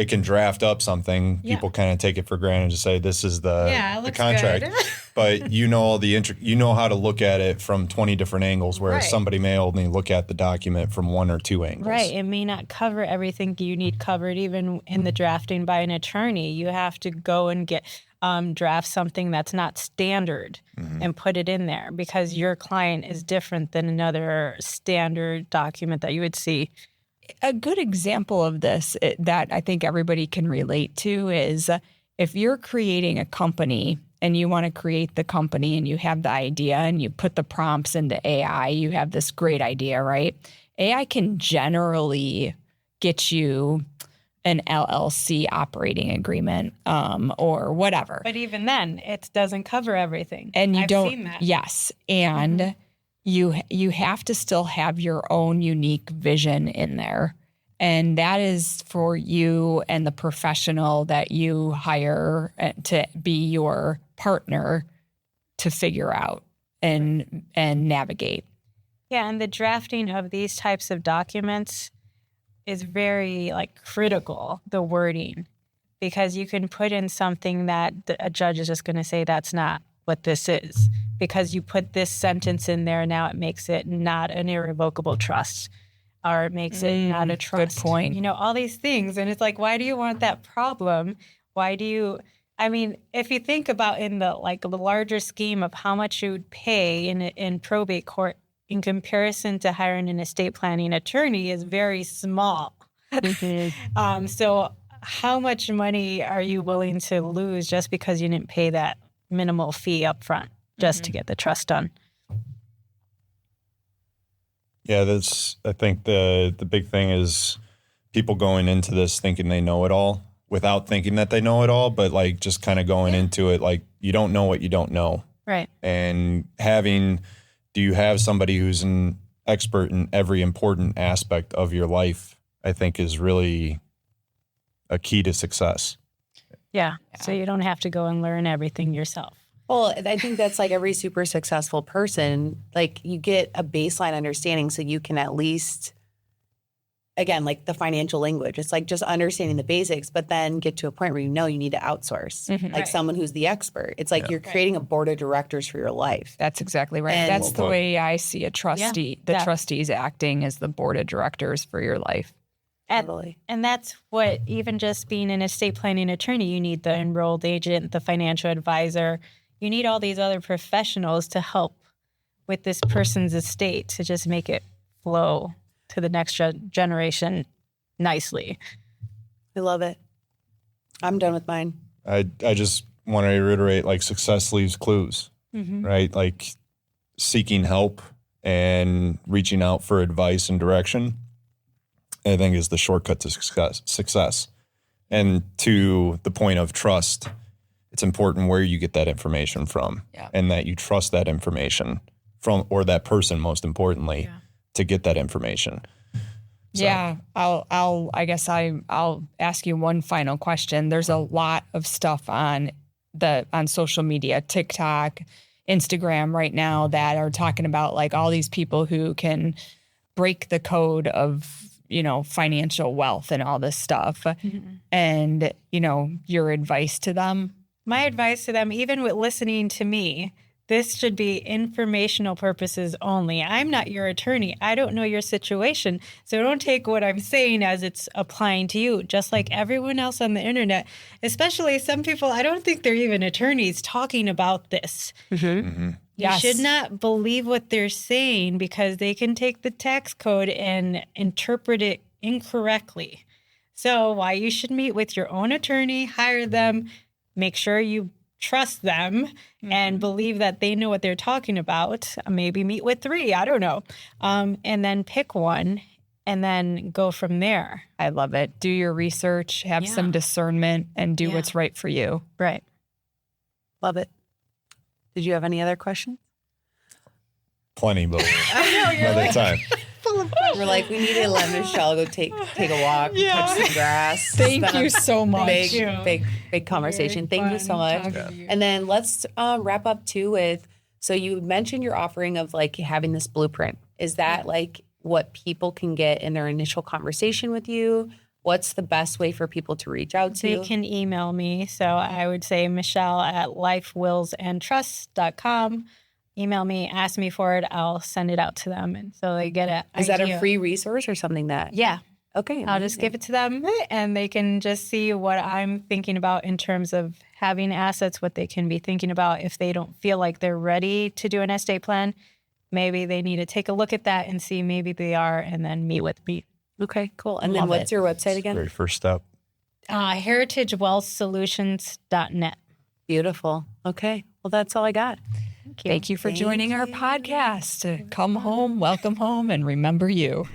can draft up something. Yeah. People kind of take it for granted to say this is the looks contract. good. But you know you know how to look at it from 20 different angles, whereas Right. somebody may only look at the document from 1 or 2 angles. Right. It may not cover everything you need covered, even in the drafting by an attorney. You have to go and get draft something that's not standard and put it in there because your client is different than another standard document that you would see. A good example of this that I think everybody can relate to is if you're creating a company and you want to create the company and you have the idea and you put the prompts into AI, you have this great idea, right? AI can generally get you an LLC operating agreement or whatever. But even then, it doesn't cover everything. And you I've don't, seen that. yes. And you have to still have your own unique vision in there. And that is for you and the professional that you hire to be your partner to figure out and navigate. Yeah, and the drafting of these types of documents is very critical, the wording, because you can put in something that a judge is just going to say that's not what this is. Because you put this sentence in there, now it makes it not an irrevocable trust, or it makes it not a trust. Good point. You know, all these things. And it's like, why do you want that problem? Why do you, I mean, if you think about in the larger scheme of how much you would pay in probate court in comparison to hiring an estate planning attorney is very small. So how much money are you willing to lose just because you didn't pay that minimal fee up front just to get the trust done? Yeah, I think the big thing is people going into this thinking they know it all without thinking that they know it all, but like just kind of going into it like you don't know what you don't know. Right. And do you have somebody who's an expert in every important aspect of your life, I think is really a key to success. Yeah. So you don't have to go and learn everything yourself. Well, I think that's like every super successful person, like you get a baseline understanding so you can at least, again, like the financial language, it's like just understanding the basics, but then get to a point where you know you need to outsource, like someone who's the expert. It's like you're creating a board of directors for your life. That's exactly right. And- That's the way I see a trustee. The trustees acting as the board of directors for your life. Totally. And that's what, even just being an estate planning attorney, you need the enrolled agent, the financial advisor. You need all these other professionals to help with this person's estate to just make it flow to the next generation nicely. I love it. I'm done with mine. I just want to reiterate, like, success leaves clues, right? Like seeking help and reaching out for advice and direction, I think, is the shortcut to success. And to the point of trust, it's important where you get that information from, and that you trust that information from, or that person, most importantly, to get that information. So. Yeah, I'll ask you one final question. There's a lot of stuff on social media, TikTok, Instagram right now that are talking about like all these people who can break the code of, financial wealth and all this stuff. And, your advice to them. My advice to them, even with listening to me, this should be informational purposes only. I'm not your attorney. I don't know your situation. So don't take what I'm saying as it's applying to you, just like everyone else on the internet, especially some people, I don't think they're even attorneys talking about this. You should not believe what they're saying because they can take the tax code and interpret it incorrectly. So why you should meet with your own attorney, hire them, make sure you trust them and believe that they know what they're talking about. Maybe meet with 3, I don't know. And then pick one and then go from there. I love it. Do your research, have some discernment, and do what's right for you. Right. Love it. Did you have any other questions? Plenty, but another time. We're like, we need to let Michelle go take a walk, touch some grass. Thank you so much. Big conversation. Thank you so much. And then let's wrap up too with, so you mentioned your offering of like having this blueprint. Is that like what people can get in their initial conversation with you? What's the best way for people to reach out to you? They can email me. So I would say michelle@lifewillsandtrust.com. Email me, ask me for it. I'll send it out to them. And so they get it. Is that a free resource or something that? Yeah. Okay. I'll just give it to them and they can just see what I'm thinking about in terms of having assets, what they can be thinking about. If they don't feel like they're ready to do an estate plan, maybe they need to take a look at that and see maybe they are, and then meet with me. Okay, cool. And then what's your website again? Very first step. heritagewealthsolutions.net. Beautiful. Okay. Well, that's all I got. Thank you for joining our podcast. Come home, welcome home, and remember you.